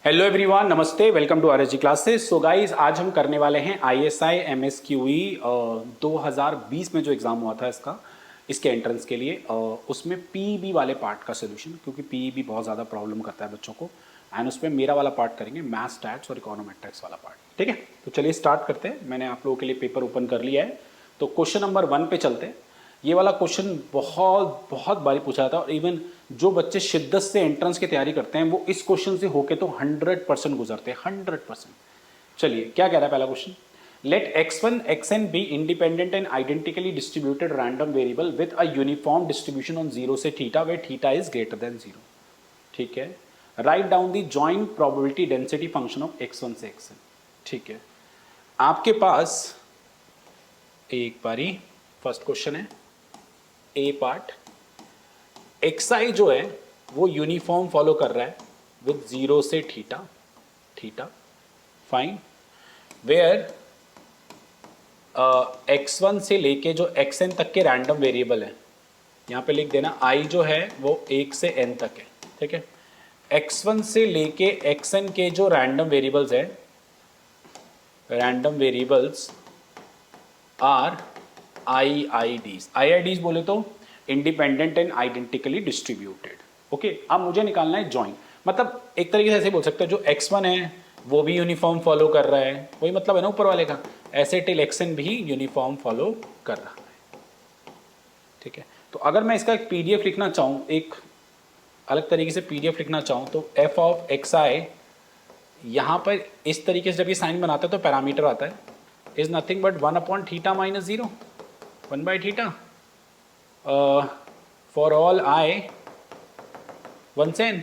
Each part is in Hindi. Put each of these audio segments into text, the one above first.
हेलो एवरीवन, नमस्ते, welcome to RSG classes. So guys, आज हम करने वाले हैं आईएसआई एमएसक्यूई 2020 में जो एग्ज़ाम हुआ था इसके एंट्रेंस के लिए उसमें पीईबी वाले पार्ट का सोल्यूशन, क्योंकि पीईबी बहुत ज़्यादा प्रॉब्लम करता है बच्चों को। एंड उसमें मेरा वाला पार्ट करेंगे, मैथ्स, स्टैट्स और इकोनोमेट्रिक्स वाला पार्ट। ठीक है, तो चलिए स्टार्ट करते हैं। मैंने आप लोगों के लिए पेपर ओपन कर लिया है, तो क्वेश्चन नंबर 1 पे चलते हैं। ये वाला क्वेश्चन बहुत बहुत बारी पूछा जाता है और इवन जो बच्चे शिद्दत से एंट्रेंस की तैयारी करते हैं वो इस क्वेश्चन से होके तो 100% गुजरते हैं, 100%। चलिए, क्या कह रहा है पहला question. Let x1 xn be independent and identically distributed random variable with a uniform distribution on 0 से theta where theta is greater than 0। ठीक है, write down the joint probability density function of x1 से xn। ठीक है, आपके पास एक बारी फर्स्ट क्वेश्चन है, ए पार्ट। xi जो है वो यूनिफॉर्म फॉलो कर रहा है विद 0 से theta, theta fine, where x1 से लेके जो xn तक के रैंडम वेरिएबल है, यहाँ पे लिख देना i जो है वो 1 से n तक है। ठीक है, x1 से लेके xn के जो रैंडम वेरिएबल्स है, रैंडम वेरिएबल्स आर IIDs बोले तो independent and identically distributed. Okay, अब मुझे निकालना है जॉइंट, मतलब एक तरीके से ऐसे बोल सकते हो, जो x1 है वो भी यूनिफॉर्म फॉलो कर रहा है, वही मतलब है ना ऊपर वाले का, ऐसे टिल xn भी यूनिफॉर्म फॉलो कर रहा है। ठीक है, तो अगर मैं इसका एक पीडीएफ लिखना चाहूँ, एक अलग तरीके से पीडीएफ लिखना चाहूँ, तो f ऑफ xi यहाँ पर इस तरीके से जब ये साइन बनाता है तो पैरामीटर आता है is nothing but 1/θ minus 0, 1/θ for all i 1 से n।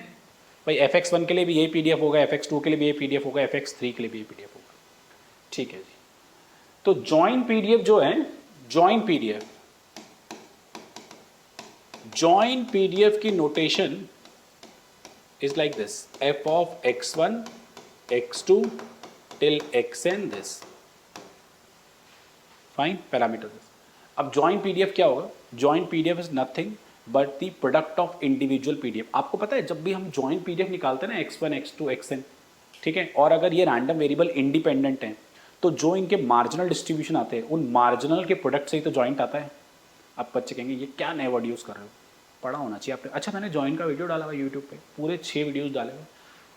भाई fx1 के लिए भी ये पीडीएफ होगा, fx2 के लिए भी ये पीडीएफ होगा, fx3 के लिए भी ये पीडीएफ होगा। ठीक है जी, तो जॉइंट पीडीएफ जो है, जॉइंट पीडीएफ की notation is like this, f of x1 x2 till xn this, fine, parameter this. अब जॉइंट पीडीएफ क्या होगा? Joint PDF is nothing but the product of individual PDF. आपको पता है जब भी हम जॉइंट पीडीएफ निकालते हैं ना, x1 x2 xn, ठीक है, और अगर ये रैंडम वेरिएबल इंडिपेंडेंट हैं तो जो इनके मार्जिनल डिस्ट्रीब्यूशन आते हैं उन मार्जिनल के प्रोडक्ट से ही तो जॉइंट आता है। अब बच्चे कहेंगे ये क्या नए वर्ड यूज़ कर रहे हो, पढ़ा होना चाहिए आपने। अच्छा, मैंने जॉइंट का वीडियो डाला हुआ यूट्यूब पे, पूरे 6 वीडियोस डाले हुए,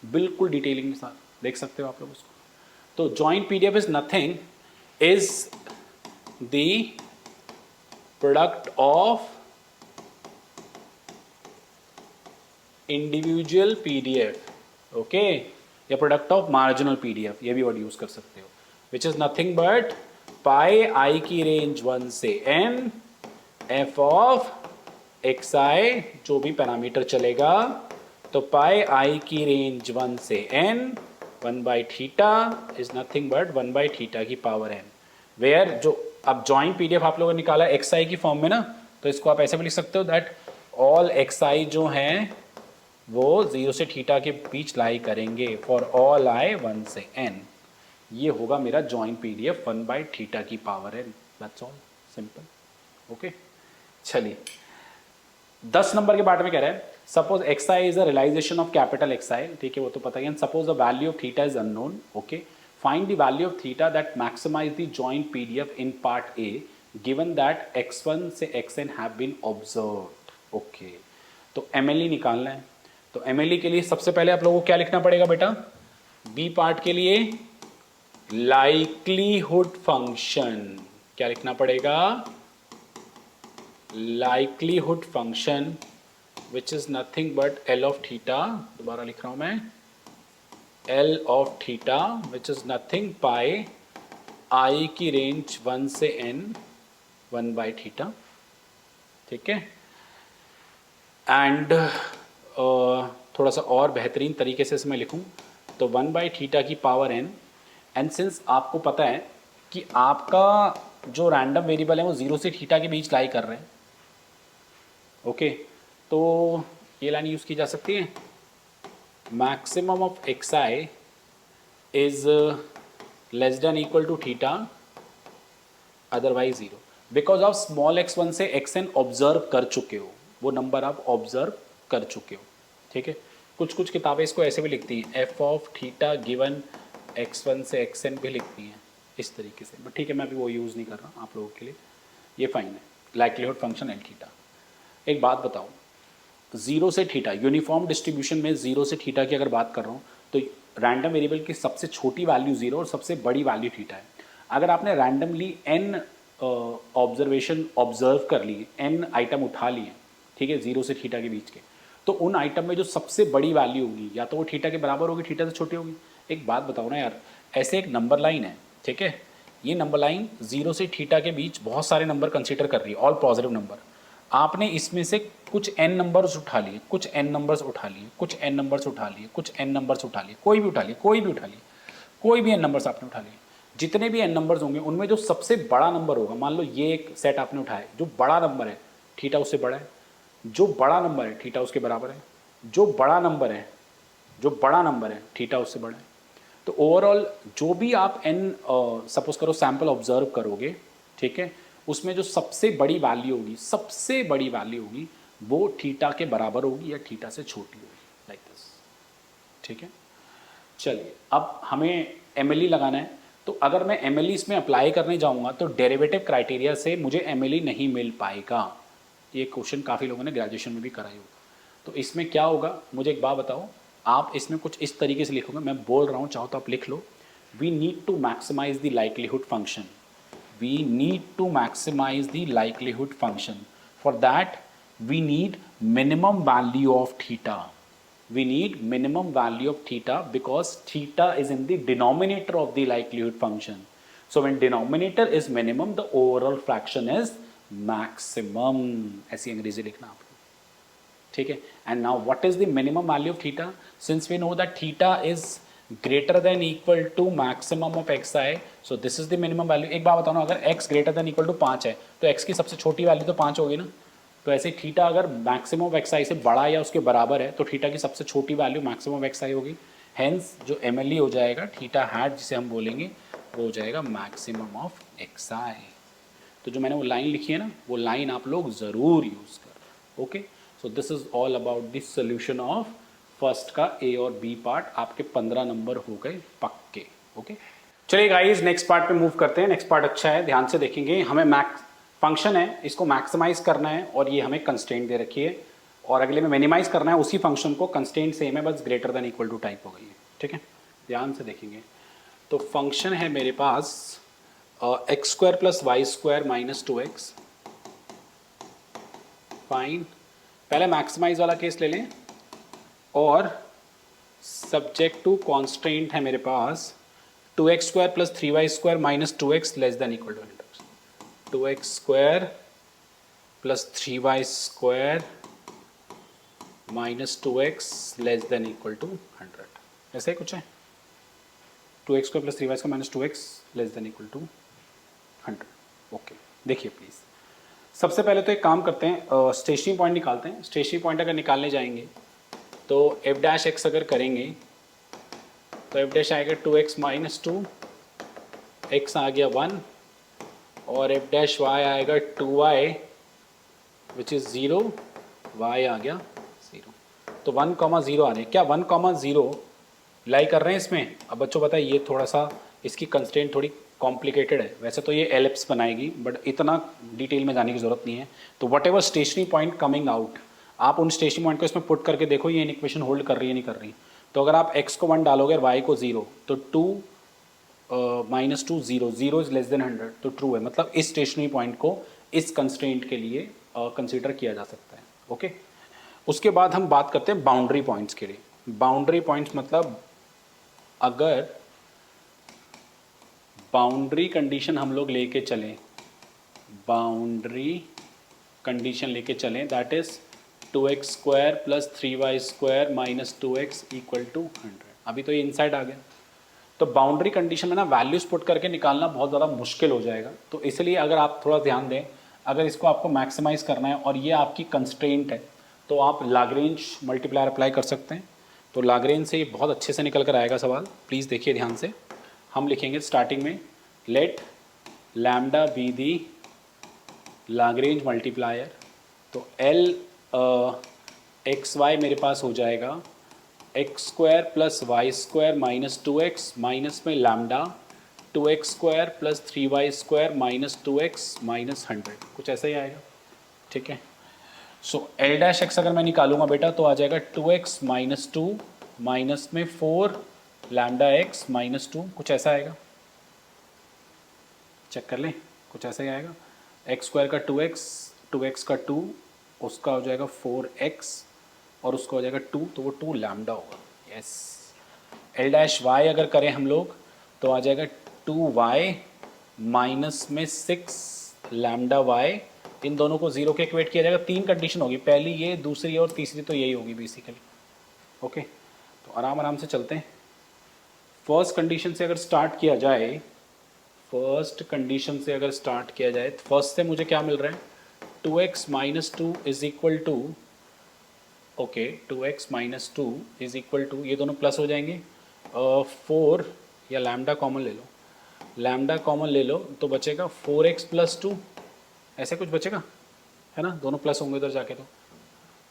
बिल्कुल डिटेलिंग के साथ, देख सकते हो आप लोग उसको। तो joint PDF is nothing is the product of individual PDF, okay, या प्रोडक्ट ऑफ मार्जिनल पीडीएफ, ये भी वर्ड यूज कर सकते हो, which is nothing but pi i की रेंज 1 से n f ऑफ xi, जो भी पैरामीटर चलेगा, तो पाई आई की रेंज 1 से n 1/θ इज नथिंग बट 1/θ की पावर n, वेयर जो अब जॉइंट पीडीएफ आप लोगों ने निकाला xi की फॉर्म में ना, तो इसको आप ऐसे भी लिख सकते हो दैट ऑल xi जो हैं वो 0 से थीटा के बीच लाई करेंगे फॉर ऑल i 1 से n। ये होगा मेरा जॉइंट पीडीएफ 1/θ की power n, that's all, simple. Okay, चलिए 10 नंबर के पार्ट में कह रहा है, suppose xi is a realization of capital xi, ठीक है, वो तो पता ही है। Suppose the value of theta is unknown, okay, find the value of theta that maximize the joint PDF in part A given that x1 से xn have been observed. Okay, तो MLE निकालना है। तो MLE के लिए सबसे पहले आप लोगों को क्या लिखना पड़ेगा बेटा? बी पार्ट के लिए लाइक्लीहुड फंक्शन, क्या लिखना पड़ेगा? Likelihood function which is nothing but L of theta, दोबारा लिख रहा हूं मैं, L of theta which is nothing pi I की रेंज 1 से n 1/θ, ठीक है। एंड थोड़ा सा और बेहतरीन तरीके से इसमें लिखूं तो 1/θ की पावर n, एंड सिंस आपको पता है कि आपका जो रैंडम वेरिएबल है वो 0 से थीटा के बीच लाई कर रहे हैं, ओके, तो ये लाइन यूज़ की जा सकती है, maximum of xi is less than equal to theta, otherwise 0, because आप स्मॉल x1 से xn ऑब्जर्व कर चुके हो, वो नंबर आप ऑब्जर्व कर चुके हो, ठीक है। कुछ कुछ किताबें इसको ऐसे भी लिखती हैं, F of theta given x1 से xn भी लिखती हैं इस तरीके से, बट ठीक है मैं अभी वो यूज़ नहीं कर रहा आप लोगों के लिए, ये फाइन है। Likelihood function L theta. एक बात बताओ, जीरो से थीटा, यूनिफॉर्म डिस्ट्रीब्यूशन में जीरो से थीटा की अगर बात कर रहा हूँ तो रैंडम वेरिएबल की सबसे छोटी वैल्यू जीरो और सबसे बड़ी वैल्यू थीटा है। अगर आपने रैंडमली एन ऑब्जर्वेशन ऑब्जर्व कर लिए, एन आइटम उठा लिए, ठीक है, जीरो से थीटा के बीच के, तो उन आइटम में जो सबसे बड़ी वैल्यू होगी या तो वो थीटा के बराबर होगी, थीटा से छोटी होगी। एक बात बताओ ना यार, ऐसे एक नंबर लाइन है, ठीक है, ये नंबर लाइन जीरो से थीटा के बीच बहुत सारे नंबर कंसीडर कर रही है, ऑल पॉजिटिव नंबर। आपने इसमें से कुछ एन नंबर्स उठा लिए, कुछ एन नंबर्स उठा लिए, कुछ एन नंबर्स उठा लिए, कुछ एन नंबर्स उठा लिए, कोई भी उठा लिए, कोई भी उठा लिए, कोई भी एन नंबर्स आपने उठा लिए, जितने भी एन नंबर्स होंगे उनमें जो सबसे बड़ा नंबर होगा, मान लो ये एक सेट आपने उठाया, जो बड़ा नंबर है थीटा उससे बड़ा है, जो बड़ा नंबर है थीटा उसके बराबर है, जो बड़ा नंबर है, जो बड़ा नंबर है थीटा उससे बड़ा है। तो ओवरऑल जो भी आप एन सपोज करो सैंपल ऑब्जर्व करोगे, ठीक है, उसमें जो सबसे बड़ी वैल्यू होगी, सबसे बड़ी वैल्यू होगी वो थीटा के बराबर होगी या थीटा से छोटी होगी, लाइक दिस, ठीक है। चलिए अब हमें एमएलई लगाना है, तो अगर मैं एमएलई इसमें अप्लाई करने जाऊंगा तो डेरिवेटिव क्राइटेरिया से मुझे एमएलई नहीं मिल पाएगा। ये क्वेश्चन काफ़ी लोगों ने ग्रेजुएशन में भी कराई होगा। तो इसमें क्या होगा, मुझे एक बात बताओ, आप इसमें कुछ इस तरीके से लिखोगे, मैं बोल रहा हूँ चाहो तो आप लिख लो, we need to maximize the likelihood function, we need to maximize the likelihood function. For that we need minimum value of theta. We need minimum value of theta because theta is in the denominator of the likelihood function. So when denominator is minimum, the overall fraction is maximum. ऐसी अंग्रेजी लिखना आप, ठीक है। And now what is the minimum value of theta, since we know that theta is greater than equal to maximum of X I, so this is the minimum value. एक बात बताओ ना, अगर x greater than equal to 5 है तो x की सबसे छोटी वैल्यू तो 5 होगी ना। तो ऐसे थीटा अगर मैक्सिमम ऑफ एक्स आई से बड़ा या उसके बराबर है तो थीटा की सबसे छोटी वैल्यू मैक्सिमम ऑफ एक्स आई होगी। हेंस जो एम एल ई हो जाएगा थीटा हैट जिसे हम बोलेंगे वो हो जाएगा मैक्सिमम ऑफ एक्स आई। तो जो मैंने वो लाइन लिखी है ना, वो लाइन आप लोग ज़रूर यूज़ कर, okay. So this is all about this solution of first का ए और बी पार्ट। आपके 15 नंबर हो गए पक्के, ओके। चलिए गाइस नेक्स्ट पार्ट पे मूव करते हैं। नेक्स्ट पार्ट अच्छा है, ध्यान से देखेंगे। हमें मैक्स फंक्शन है, इसको मैक्सिमाइज करना है और ये हमें कंस्ट्रेंट दे रखी है, और अगले में मिनिमाइज करना है उसी फंक्शन को, कंस्ट्रेंट सेम है बस greater than equal to type हो गई है, ठीक है। ध्यान से देखेंगे तो फंक्शन है मेरे पास x square plus Y square minus 2x, fine. पहले मैक्सिमाइज वाला केस ले लें, और सब्जेक्ट टू कॉन्स्टेंट है मेरे पास 2x square plus 3y square minus 2x less than equal to 2x square plus 3y square minus 2x less than equal to 100, ऐसे ही कुछ है। 2x square plus 3y square minus 2x less than equal to 100, okay. देखिए प्लीज़, सबसे पहले तो एक काम करते हैं, स्टेशनरी पॉइंट निकालते हैं। स्टेशनरी पॉइंट अगर निकालने जाएंगे तो एफ डैश एक्स अगर करेंगे तो एफ डैश आएगा 2x माइनस 2, एक्स आ गया 1, और एफ डैश वाई आएगा 2y विच इज़ 0, y आ गया 0। तो 1,0 आ रहे हैं, क्या 1,0 लाई कर रहे हैं इसमें? अब बच्चों बताइए, ये थोड़ा सा इसकी कंस्ट्रेंट थोड़ी कॉम्प्लिकेटेड है, वैसे तो ये एलिप्स बनाएगी बट इतना डिटेल में जाने की ज़रूरत नहीं है। तो what ever stationary point coming out, आप उन स्टेशनरी पॉइंट को इसमें पुट करके देखो ये इक्वेशन होल्ड कर रही है नहीं कर रही। तो अगर आप x को 1 डालोगे और y को 0, तो 2 माइनस 2 0, 0 इज लेस देन 100, तो ट्रू है। मतलब इस स्टेशनरी पॉइंट को इस कंस्ट्रेंट के लिए कंसिडर किया जा सकता है, ओके। उसके बाद हम बात करते हैं बाउंड्री पॉइंट्स के लिए। बाउंड्री पॉइंट्स मतलब अगर बाउंड्री कंडीशन हम लोग लेके चलें, बाउंड्री कंडीशन लेके चलें, that is 2x square plus 3y square minus 2x equal to 100। अभी तो ये इनसाइड आ गया। तो बाउंड्री कंडीशन में ना वैल्यूज पुट करके निकालना बहुत ज़्यादा मुश्किल हो जाएगा, तो इसलिए अगर आप थोड़ा ध्यान दें, अगर इसको आपको मैक्सिमाइज करना है और ये आपकी कंस्ट्रेंट है तो आप लाग्रेंज मल्टीप्लायर अप्लाई कर सकते हैं। तो लाग्रेंज से ये बहुत अच्छे से निकल कर आएगा सवाल, प्लीज़ देखिए ध्यान से। हम लिखेंगे स्टार्टिंग में let lambda be the Lagrange multiplier, तो एल एक्स वाई मेरे पास हो जाएगा x square plus Y square minus 2x minus में lambda 2x square plus 3y square minus 2x minus 100, कुछ ऐसा ही आएगा। ठीक है, सो एल डैश एक्स अगर मैं निकालूंगा बेटा तो आ जाएगा 2x माइनस 2 माइनस में 4 लैम्डा x माइनस 2, कुछ ऐसा आएगा। चेक कर लें, कुछ ऐसा ही आएगा। एक्स स्क्वायर का 2x का 2, उसका हो जाएगा 4x और उसका हो जाएगा 2, तो वो 2 लैम्डा होगा। यस, एल डैश वाई अगर करें हम लोग तो आ जाएगा 2y माइनस में 6 लैम्डा y, इन दोनों को जीरो के इक्वेट किया जाएगा। 3 कंडीशन होगी, पहली ये, दूसरी और तीसरी तो यही होगी बेसिकली। ओके, तो आराम आराम से चलते हैं। फर्स्ट कंडीशन से अगर स्टार्ट किया जाए, फर्स्ट कंडीशन से अगर स्टार्ट किया जाए तो फर्स्ट से मुझे क्या मिल रहा है, 2x minus 2 is equal to, okay 2x minus 2 is equal to, ये दोनों प्लस हो जाएंगे, 4 या लैम्डा कॉमन ले लो, लैम्डा कॉमन ले लो तो बचेगा 4x प्लस 2, ऐसे कुछ बचेगा है ना, दोनों प्लस होंगे उधर जाके, तो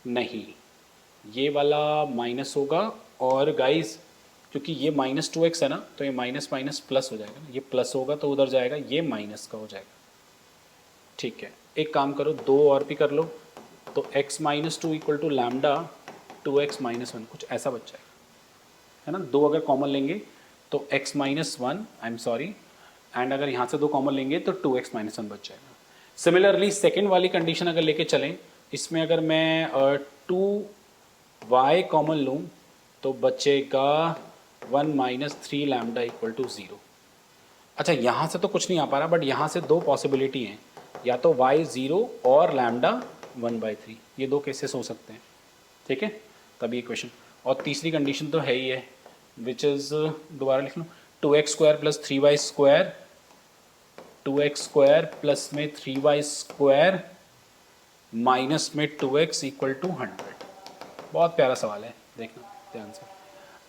नहीं, ये वाला माइनस होगा। और गाइस क्योंकि ये माइनस 2x है ना, तो ये माइनस माइनस प्लस हो जाएगा ना, ये प्लस होगा तो उधर जाएगा, ये माइनस का हो जाएगा। ठीक है, एक काम करो, 2 और भी कर लो, तो x minus 2 equal to lambda 2x minus 1, कुछ ऐसा बच जाएगा है ना। 2 अगर कॉमन लेंगे तो x minus 1, I am sorry, and अगर यहाँ से 2 कॉमन लेंगे तो 2x माइनस 1 बच जाएगा। सिमिलरली सेकेंड वाली कंडीशन अगर लेके चलें, इसमें अगर मैं 2y कॉमन लूँ तो बचेगा 1 माइनस 3 लैम्डा इक्वल टू 0। अच्छा, यहाँ से तो कुछ नहीं आ पा रहा, बट यहाँ से 2 पॉसिबिलिटी हैं, या तो y 0 और लैम्डा 1/3, ये 2 केसेस हो सकते हैं। ठीक है, तभी ये क्वेश्चन। और तीसरी कंडीशन तो है ही है, विच इज़, दोबारा लिख लो, 2x square plus 3y square, 2x square plus में 3y स्क्वायर माइनस में 2x इक्वल टू 100। बहुत प्यारा सवाल है, देखना ध्यान से।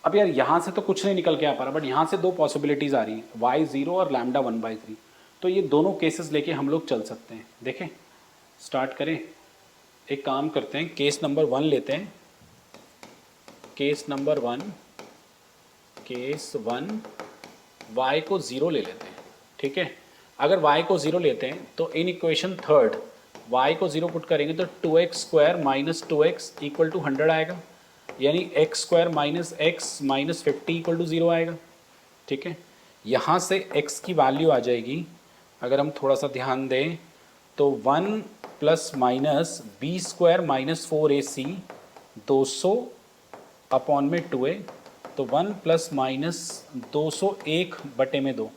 अब यार यहाँ से तो कुछ नहीं निकल के आ पा रहा, बट यहाँ से 2 पॉसिबिलिटीज़ आ रही हैं, y 0 और लैम्डा 1/3, तो ये दोनों केसेस लेके हम लोग चल सकते हैं। देखें, स्टार्ट करें, एक काम करते हैं, केस नंबर 1 लेते हैं, केस नंबर 1, केस 1, y को 0 ले लेते हैं। ठीक है, अगर y को 0 लेते हैं तो इन इक्वेशन थर्ड y को 0 पुट करेंगे तो 2x square minus 2x equal to 100 आएगा, यानी x square minus x minus 50 equal to 0 आएगा। ठीक है, यहाँ से x की वैल्यू आ जाएगी, अगर हम थोड़ा सा ध्यान दें तो 1 plus minus B square minus 4ac 200 upon में 2a, तो 1 प्लस माइनस 201/2।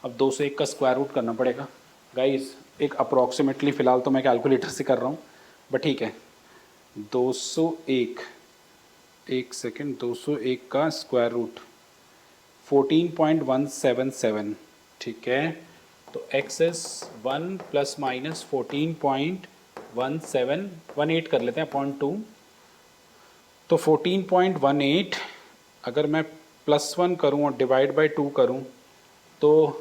अब 201 का स्क्वायर रूट करना पड़ेगा गाइस, एक अप्रॉक्सीमेटली फ़िलहाल तो मैं कैलकुलेटर से कर रहा हूँ, बट ठीक है, 201, एक सेकेंड, 201 का स्क्वायर रूट 14.177। ठीक है, तो x इज़ 1 प्लस माइनस 14.1718 कर लेते हैं अपॉन 2, तो 14.18 अगर मैं +1 करूँ और डिवाइड बाई 2 करूँ तो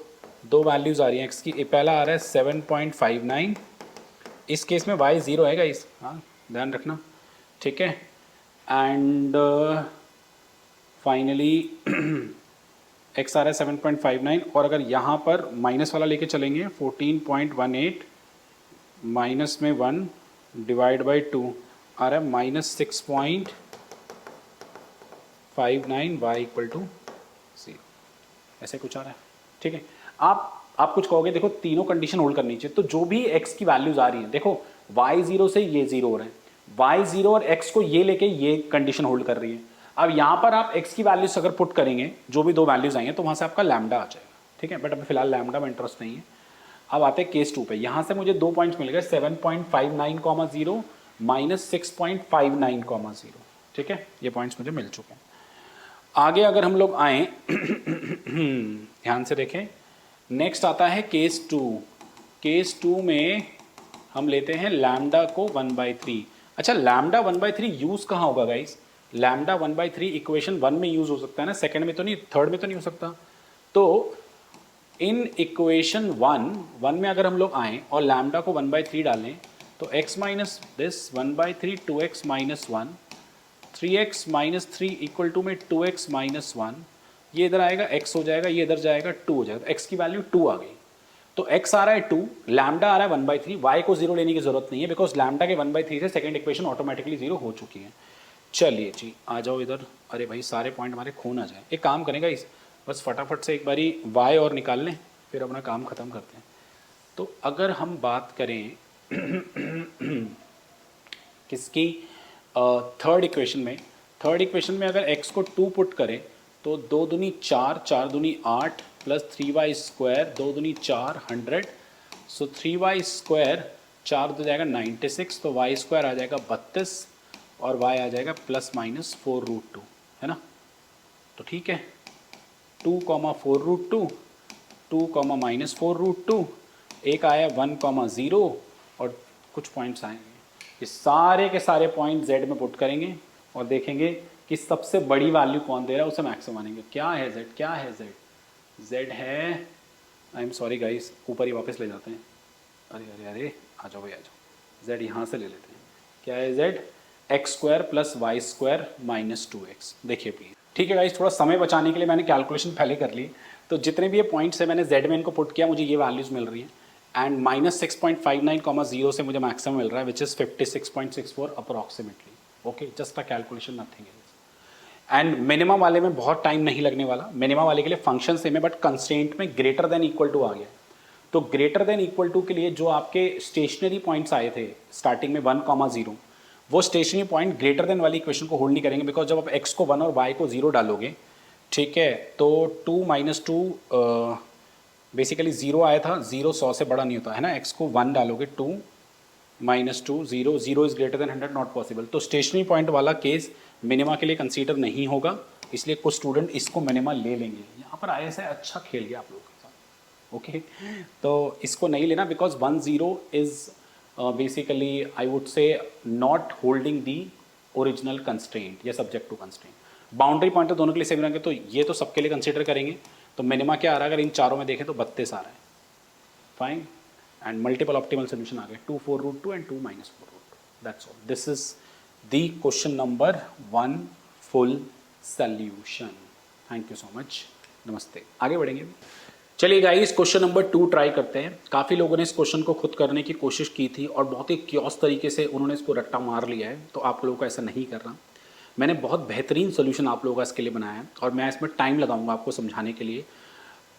2 वैल्यूज़ आ रही हैं x की, पहला आ रहा है 7.59, इस केस में y 0 है गाइस, हाँ ध्यान रखना। ठीक है, एंड फाइनली x आ रहा है 7.59, और अगर यहाँ पर माइनस वाला लेके चलेंगे 14.18 माइनस में 1 डिवाइड बाई 2 आ रहा है माइनस 6.59 y इक्वल टू 0, ऐसे कुछ आ रहा है। ठीक है, आप कुछ कहोगे, देखो तीनों कंडीशन होल्ड करनी चाहिए, तो जो भी x की वैल्यूज आ रही हैं, देखो y 0 से ये 0 हो रहे हैं, y 0 और x को ये लेके ये कंडीशन होल्ड कर रही है। अब यहाँ पर आप x की वैल्यूज अगर पुट करेंगे, जो भी 2 वैल्यूज आएंगे, तो वहाँ से आपका लैम्डा आ जाएगा। ठीक है, बट अभी फिलहाल लैम्डा में इंटरेस्ट नहीं है। अब आते हैं केस 2 पे, यहाँ से मुझे 2 पॉइंट्स मिल गए, 7.59, माइनस 6.59, 0। ठीक है, ये पॉइंट्स मुझे मिल चुके हैं। आगे अगर हम लोग आए ध्यान से देखें, नेक्स्ट आता है केस 2। केस 2 में हम लेते हैं लैम्डा को 1/3। अच्छा, लैम्डा 1/3 यूज़ कहाँ होगा गाइस? लैम्डा 1/3 इक्वेशन 1 में यूज़ हो सकता है ना, सेकंड में तो नहीं, थर्ड में तो नहीं हो सकता। तो इन इक्वेशन 1 में अगर हम लोग आएँ और लैम्डा को 1/3 डालें तो x minus this 1/3 2x minus 1 3x minus 3 equal to में 2x माइनस 1, ये इधर आएगा x हो जाएगा, ये इधर जाएगा 2 हो जाएगा, तो x की वैल्यू 2 आ गई। तो x आ रहा है 2, लैम्डा आ रहा है 1/3, y को 0 लेने की जरूरत नहीं है बिकॉज लैम्डा के 1/3 से सेकंड इक्वेशन ऑटोमेटिकली 0 हो चुकी है। चलिए जी आ जाओ इधर। अरे भाई सारे पॉइंट हमारे खो ना जाए। एक काम करेंगे इस, बस फटाफट से एक बारी y और निकाल लें, फिर अपना काम ख़त्म करते हैं। तो अगर हम बात करें किसकी, थर्ड इक्वेशन में अगर x को 2 पुट करें तो 2 दूनी 4, 4 दूनी 8 प्लस 3y स्क्वायर, 2 दूनी 4 100, सो 3y स्क्वायर 4 हो जाएगा 96, तो y स्क्वायर आ जाएगा 32 और y आ जाएगा प्लस माइनस 4√2, है ना। तो ठीक है, 2, 4√2, 2, माइनस 4√2, एक आया 1, 0 और कुछ पॉइंट्स आएंगे। ये सारे के सारे पॉइंट z में पुट करेंगे और देखेंगे कि सबसे बड़ी वैल्यू कौन दे रहा है, उसे मैक्सिमम मानेंगे। क्या है z, क्या है z? z है, आई एम सॉरी गाइस, ऊपर ही वापस ले जाते हैं। अरे अरे अरे आ जाओ भाई आ जाओ, z यहाँ से ले लेते हैं। क्या है z? X square plus Y square minus 2x। देखिए प्लीज, ठीक है गाइस, थोड़ा समय बचाने के लिए मैंने कैलकुलेशन पहले कर ली। तो जितने भी ये पॉइंट्स है मैंने z में इनको पुट किया, मुझे ये वैल्यूज मिल रही है एंड माइनस 6.59, 0 से मुझे मैक्सिमम मिल रहा है which is 56.64 approximately. Okay, just a calculation, nothing else. And minimum वाले में बहुत टाइम नहीं लगने वाला, मिनिमम वाले के लिए फंक्शन सेम है बट कंस्ट्रेंट में ग्रेटर देन इक्वल टू आ गया। तो ग्रेटर देन इक्वल टू के लिए जो आपके स्टेशनरी पॉइंट्स आए थे स्टार्टिंग में 1, 0, वो स्टेशनरी पॉइंट ग्रेटर देन वाली इक्वेशन को होल्ड नहीं करेंगे बिकॉज जब आप x को 1 और y को 0 डालोगे, ठीक है, तो 2 माइनस 2 बेसिकली 0 आया था, 0 100 से बड़ा नहीं होता है ना। x को 1 डालोगे, 2 minus 2 0, 0 is greater then 100, not possible. तो स्टेशनरी पॉइंट वाला केस मिनिमा के लिए कंसीडर नहीं होगा, इसलिए कुछ स्टूडेंट इसको मिनिमा ले लेंगे। यहाँ पर आया से अच्छा खेल गया आप लोगों के साथ। ओके, तो इसको नहीं लेना because 1, 0 is basically I would say not holding the original constraint या subject to constraint. Boundary point तो दोनों के लिए सेम रहेंगे, तो ये तो सबके लिए कंसीडर करेंगे। तो मिनिमा क्या आ रहा है, अगर इन चारों में देखें तो 32 आ रहा है, fine. And multiple optimal solution आ गए, 2, 4√2 and 2, minus 4√2। That's all, this is the question number 1 full solution. Thank you so much, नमस्ते। आगे बढ़ेंगे। चलिए गाइस, क्वेश्चन नंबर 2 ट्राई करते हैं। काफ़ी लोगों ने इस क्वेश्चन को खुद करने की कोशिश की थी और बहुत ही क्योस तरीके से उन्होंने इसको रट्टा मार लिया है, तो आप लोगों को ऐसा नहीं करना। मैंने बहुत बेहतरीन सोल्यूशन आप लोगों का इसके लिए बनाया है और मैं इसमें टाइम लगाऊंगा आपको समझाने के लिए,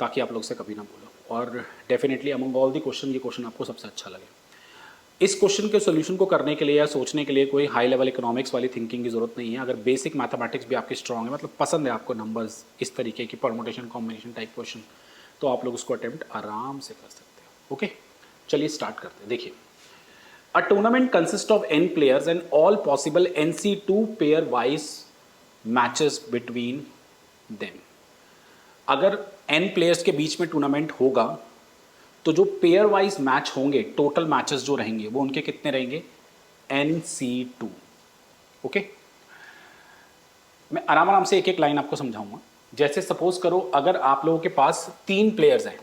ताकि आप लोग से कभी ना बोलो। और definitely among all the question ये क्वेश्चन आपको सबसे अच्छा लगे। इस क्वेश्चन के सोल्यूशन को करने के लिए या सोचने के लिए कोई हाई लेवल इकोनॉमिक्स वाली थिंकिंग की जरूरत नहीं है। अगर बेसिक मैथमेटिक्स भी आपकी स्ट्रांग है, मतलब पसंद है आपको नंबर्स, इस तरीके की परमुटेशन कॉम्बिनेशन टाइप क्वेश्चन, तो आप लोग उसको अटेम्प्ट आराम से कर सकते हो। ओके, चलिए स्टार्ट करते हैं। देखिए, a tournament consist of n players and all possible NC2 pair wise matches between them. अगर n प्लेयर्स के बीच में टूर्नामेंट होगा तो जो पेयर वाइज मैच होंगे, टोटल मैचेस जो रहेंगे वो उनके कितने रहेंगे, NC2। ओके, मैं आराम आराम से एक एक लाइन आपको समझाऊंगा। जैसे सपोज करो अगर आप लोगों के पास 3 प्लेयर्स हैं,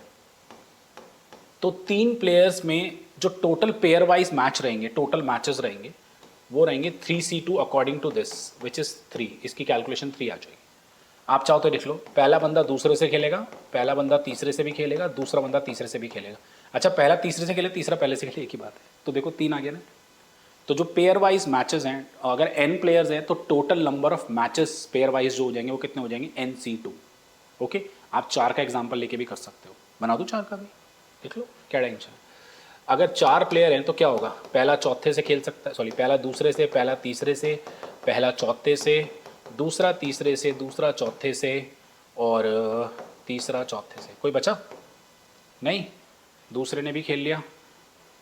तो 3 प्लेयर्स में जो टोटल पेयर वाइज मैच रहेंगे, टोटल मैचेस रहेंगे, वो रहेंगे 3C2 according to this which is 3। इसकी कैलकुलेशन 3 आ जाएगी। आप चाहो तो लिख लो, पहला बंदा दूसरे से खेलेगा, पहला बंदा तीसरे से भी खेलेगा, दूसरा बंदा तीसरे से भी खेलेगा। अच्छा, पहला तीसरे से खेले, तीसरा पहले से खेले, एक ही बात है। तो देखो 3 आ गया ना। तो जो पेयर वाइज मैचेस हैं, अगर n प्लेयर्स हैं तो total number of matches pair wise जो हो जाएंगे वो कितने हो जाएंगे, NC2। ओके, आप 4 का एग्जांपल लेके भी कर सकते हो, बना दो 4 का भी, देख लो क्या टेंशन। अगर 4 प्लेयर हैं तो क्या होगा, पहला चौथे से खेल सकता है, सॉरी पहला दूसरे से, पहला तीसरे से, पहला चौथे से, दूसरा तीसरे से, दूसरा चौथे से और तीसरा चौथे से। कोई बचा नहीं, दूसरे ने भी खेल लिया,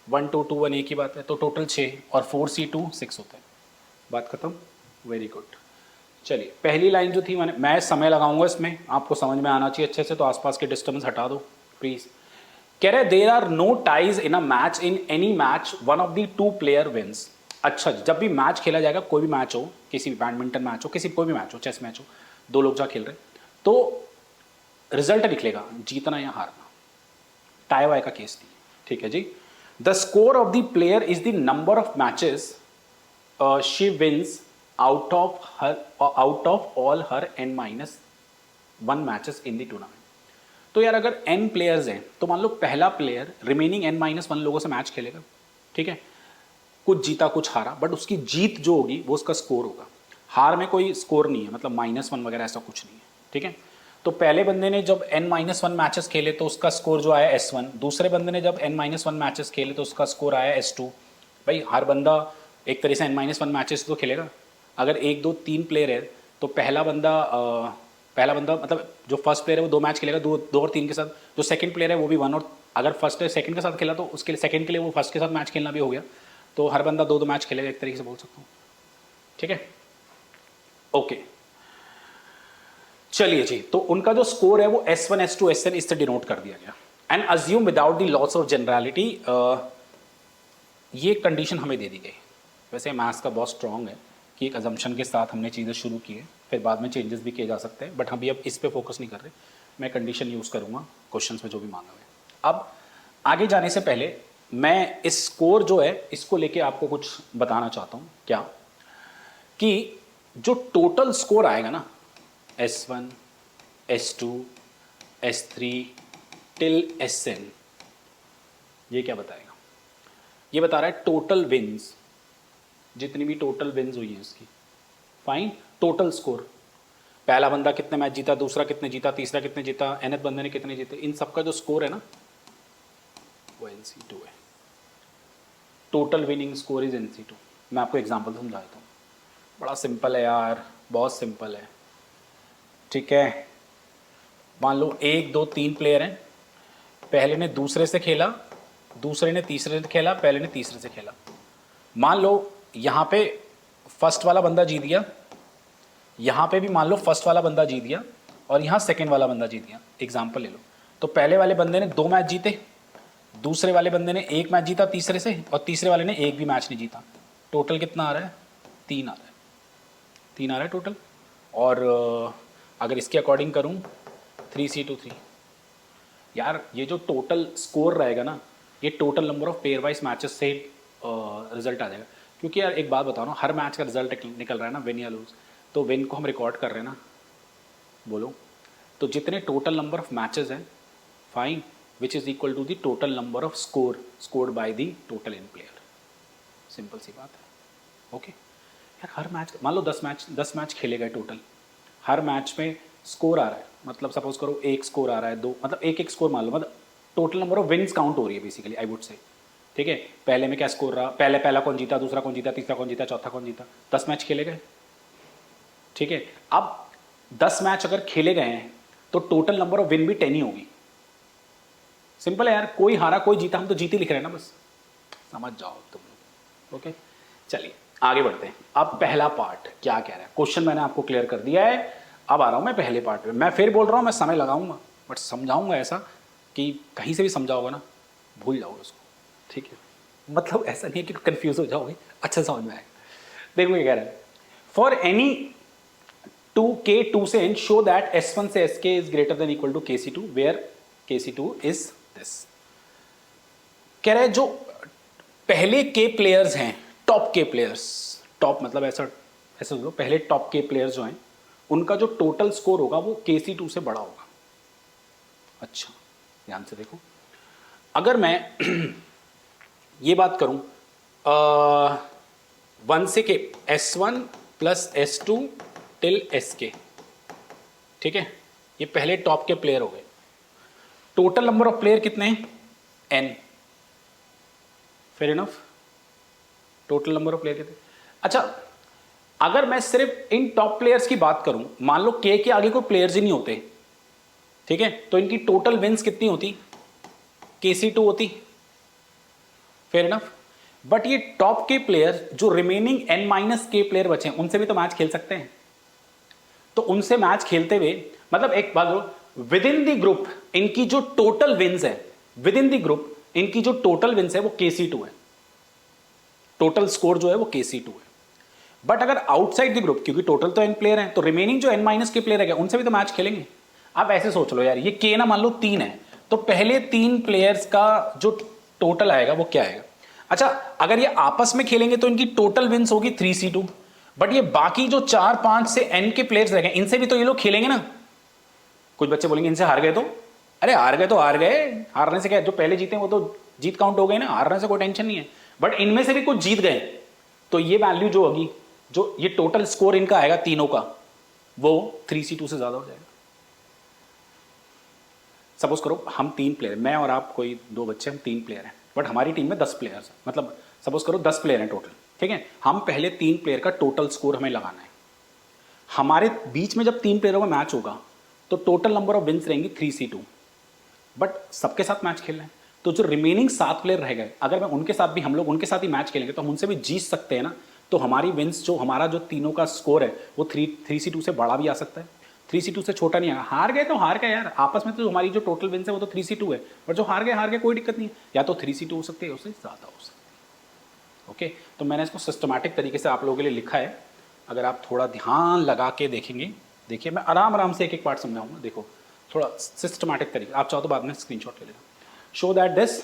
1, 2, 2, 1 एक ही बात है। तो टोटल 6 और 4C2 6 होता है। बात खत्म, वेरी गुड। चलिए, पहली लाइन जो थी, मैं समय लगाऊंगा इसमें, आपको समझ में आना चाहिए अच्छे से, तो आसपास के डिस्टर्बेंस हटा दो प्लीज। कह रहे there are no ties in a match, in any match one of the 2 player wins. अच्छा, जब भी मैच खेला जाएगा, कोई भी मैच हो, किसी भी बैडमिंटन मैच हो, किसी कोई भी मैच हो, चेस मैच हो, 2 लोग जा खेल रहे, तो रिजल्ट निकलेगा जीतना या हारना। टाई वाई का केस नहीं, ठीक है जी। The score of the player is the number of matches she wins out of all her n-1 matches in the tournament. तो यार अगर n प्लेयर्स हैं तो मान लो पहला प्लेयर रिमेनिंग n-1 लोगों से मैच खेलेगा, ठीक है, कुछ जीता कुछ हारा, बट उसकी जीत जो होगी वो उसका स्कोर होगा। हार में कोई स्कोर नहीं है, मतलब -1 वगैरह ऐसा कुछ नहीं है, ठीक है। तो पहले बंदे ने जब n-1 मैचेस खेले तो उसका स्कोर जो आया S1, दूसरे बंदे ने जब n-1 मैचेस खेले तो उसका स्कोर आया S2। भाई हर बंदा एक तरह से n-1 मैचेस तो खेलेगा। अगर 1 2 3 प्लेयर है तो पहला बंदा मतलब जो फर्स्ट प्लेयर है वो 2 मैच खेलेगा, 2 और 3 के साथ। जो सेकंड प्लेयर है वो भी 1, और अगर फर्स्ट सेकंड के साथ खेला तो उसके लिए सेकंड के लिए वो फर्स्ट के साथ मैच खेलना भी हो गया। तो हर बंदा 2 मैच खेलेगा, एक तरीके से बोल सकता हूँ, ठीक है। ओके चलिए जी, तो उनका जो स्कोर है वो S1 S2 SN इससे डिनोट कर दिया गया। And assume without the loss of generality, ये कंडीशन हमें दे दी गई। वैसे मैथ्स का बहुत स्ट्रांग है कि एक अजम्पशन के साथ हमने चीज़ें शुरू की है, फिर बाद में चेंजेस भी किए जा सकते हैं, बट हम भी अब इस पे फोकस नहीं कर रहे। मैं कंडीशन यूज़ करूँगा क्वेश्चन में जो भी मांगा हुआ है। अब आगे जाने से पहले मैं इस स्कोर जो है इसको लेके आपको कुछ बताना चाहता हूँ। क्या कि जो टोटल स्कोर आएगा ना, S1 S2 S3 till SN, ये क्या बताएगा? ये बता रहा है टोटल विन्स, जितनी भी टोटल विन्स हुई हैं उसकी। फाइन, टोटल स्कोर, पहला बंदा कितने मैच जीता, दूसरा कितने जीता, तीसरा कितने जीता, nth बंदे ने कितने जीते, इन सबका जो स्कोर है ना वो NC2 है। Total winning score is NC2। मैं आपको एग्जांपल समझा देता हूँ, बड़ा सिंपल है यार, बहुत सिंपल है, ठीक है। मान लो 1 2 3 प्लेयर हैं, पहले ने दूसरे से खेला, दूसरे ने तीसरे से खेला, पहले ने तीसरे से खेला। मान लो यहाँ पे फर्स्ट वाला बंदा जीत गया, यहाँ पे भी मान लो फर्स्ट वाला बंदा जीत गया, और यहाँ सेकंड वाला बंदा जीत गया। एग्जांपल ले लो, तो पहले वाले बंदे ने 2 मैच जीते, दूसरे वाले बंदे ने 1 मैच जीता तीसरे से, और तीसरे वाले ने 1 भी मैच नहीं जीता। टोटल कितना आ रहा है? 3 आ रहा है, 3 आ रहा है टोटल। और अगर इसके अकॉर्डिंग करूँ 3C2 3, यार ये जो टोटल स्कोर रहेगा ना, ये total number of pair wise matches से रिजल्ट आ जाएगा। क्योंकि यार एक बात बताओ ना, हर मैच का रिजल्ट निकल रहा है ना, विन या लूज, तो विन को हम रिकॉर्ड कर रहे हैं ना, बोलो, तो जितने टोटल नंबर ऑफ मैचेस हैं, fine, which is equal to the total number of scored by the total in player. Simple सी बात है। ओके यार, हर मैच मान लो 10 मैच खेले गए टोटल, हर मैच में स्कोर आ रहा है, मतलब सपोज करो 1 स्कोर आ रहा है, 2, मतलब एक स्कोर मान लो, मतलब total number of wins count हो रही है बेसिकली, आई वुड से, ठीक है। पहले में क्या स्कोर रहा, पहला कौन जीता, दूसरा कौन जीता, तीसरा कौन जीता, चौथा कौन जीता, 10 मैच खेले गए, ठीक है। अब 10 मैच अगर खेले गए हैं तो टोटल नंबर ऑफ विन भी 10 ही होगी। सिंपल है यार, कोई हारा कोई जीता, हम तो जीत ही लिख रहे हैं ना, बस समझ जाओ तुम लोग। ओके चलिए आगे बढ़ते हैं। अब पहला पार्ट क्या कह रहा है, क्वेश्चन मैंने आपको क्लियर कर दिया है, अब आ रहा हूं मैं पहले पार्ट पे। मैं फिर बोल रहा हूं, मैं समय लगाऊंगा, बट समझाऊंगा ऐसा कि कहीं से भी समझाओगे ना भूल जाओगे उसको, ठीक है। मतलब ऐसा नहीं है कि कंफ्यूज हो जाओगे, अच्छा समझ में आएगा। देखो ये कह रहा है, फॉर एनी 2K2 से n शो दैट S1 से SK is greater than equal to KC2 where KC2 is this. कह रहा है जो पहले के प्लेयर्स हैं, टॉप के प्लेयर्स, टॉप मतलब ऐसा समझ लो, पहले टॉप के प्लेयर्स जो हैं उनका जो टोटल स्कोर होगा वो KC2 से बड़ा होगा। अच्छा ध्यान से देखो, अगर मैं ये बात करूं 1 से के S1 plus S2 till SK, ठीक है, ये पहले टॉप के प्लेयर हो गए। टोटल नंबर ऑफ प्लेयर कितने हैं? N, fair enough, total number of player कितने? अच्छा अगर मैं सिर्फ इन टॉप प्लेयर्स की बात करूं, मान लो के आगे कोई प्लेयर्स ही नहीं होते, ठीक है, तो इनकी टोटल विन्स कितनी होती? KC2 होती, फेयर इनफ। बट ये टॉप के प्लेयर जो रिमेनिंग N-K प्लेयर बचे हैं उनसे भी तो मैच खेल सकते हैं, तो उनसे मैच खेलते हुए, मतलब एक बात, विद इन द ग्रुप इनकी जो टोटल विन्स है, विद इन द ग्रुप इनकी जो टोटल विन्स है वो KC2 है, टोटल स्कोर जो है वो KC2 है। बट अगर आउटसाइड द ग्रुप, क्योंकि टोटल तो N प्लेयर हैं, तो रिमेनिंग जो N-K प्लेयर है उनसे भी तो मैच खेलेंगे। आप ऐसे सोच लो यार, ये K ना मान लो 3 है, तो पहले 3 प्लेयर्स का जो टोटल आएगा वो क्या आएगा? अच्छा अगर ये आपस में खेलेंगे तो इनकी टोटल विन्स होगी 3C2, बट ये बाकी जो 4 5 से n के प्लेयर्स रह गए, इनसे भी तो ये लोग खेलेंगे ना। कुछ बच्चे बोलेंगे इनसे हार गए तो, अरे हार गए तो हार गए, हारने से क्या, जो पहले जीते वो तो जीत काउंट हो गए ना, हारने से कोई टेंशन नहीं है। बट इनमें से भी कुछ जीत गए, तो ये वैल्यू जो होगी, जो ये टोटल स्कोर इनका आएगा तीनों का, वो 3C2 से ज्यादा हो जाएगा। सपोज करो हम 3 प्लेयर, मैं और आप कोई 2 बच्चे, हम 3 प्लेयर हैं, बट हमारी टीम में 10 प्लेयर्स हैं, मतलब सपोज करो 10 प्लेयर हैं टोटल, ठीक है। हम पहले 3 प्लेयर का टोटल स्कोर हमें लगाना है। हमारे बीच में जब 3 प्लेयरों का मैच होगा तो टोटल नंबर ऑफ विन्स रहेंगी 3C2, बट सबके साथ मैच खेल रहे हैं, तो जो रिमेनिंग 7 प्लेयर रह गए, अगर मैं उनके साथ भी, हम लोग उनके साथ ही मैच खेलेंगे तो हम उनसे भी जीत सकते हैं ना। तो हमारी विन्स, जो हमारा जो तीनों का स्कोर है वो 3C2 से बड़ा भी आ सकता है, 3C2 से छोटा नहीं आएगा। हार गए तो हार गए यार, आपस में तो हमारी जो टोटल विन्स है वो तो 3C2 है, और जो हार गए कोई दिक्कत नहीं है, या तो 3C2 हो सकते हैं, उससे ज़्यादा हो सकते हैं। ओके, तो मैंने इसको सिस्टमैटिक तरीके से आप लोगों के लिए लिखा है। अगर आप थोड़ा ध्यान लगा के देखेंगे, देखिए मैं आराम आराम से एक एक पार्ट समझाऊंगा, देखो थोड़ा सिस्टमैटिक तरीके, आप चाहो तो बाद में स्क्रीनशॉट ले लेना। Show that this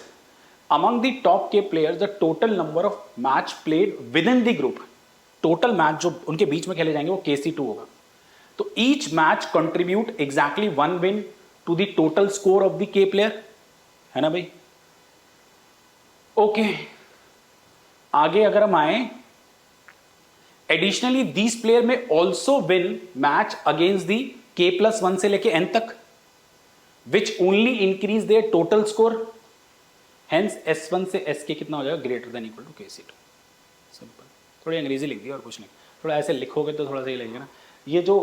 among the top K players the total number of match played within the group, total match जो उनके बीच में खेले जाएंगे वो KC2 होगा। तो each match contribute exactly 1 win to the total score of the K player, है ना भाई। ओके, आगे अगर हम आए, एडिशनली दीज प्लेयर में also win match against the K+1 से लेके N तक, which only increase their total score, hence S1 से SK कितना हो जाएगा, greater than equal to KC2। Simple, थोड़ी अंग्रेजी लिख दी और कुछ नहीं, थोड़ा ऐसे लिखोगे तो थोड़ा सही लगेगा ना। ये जो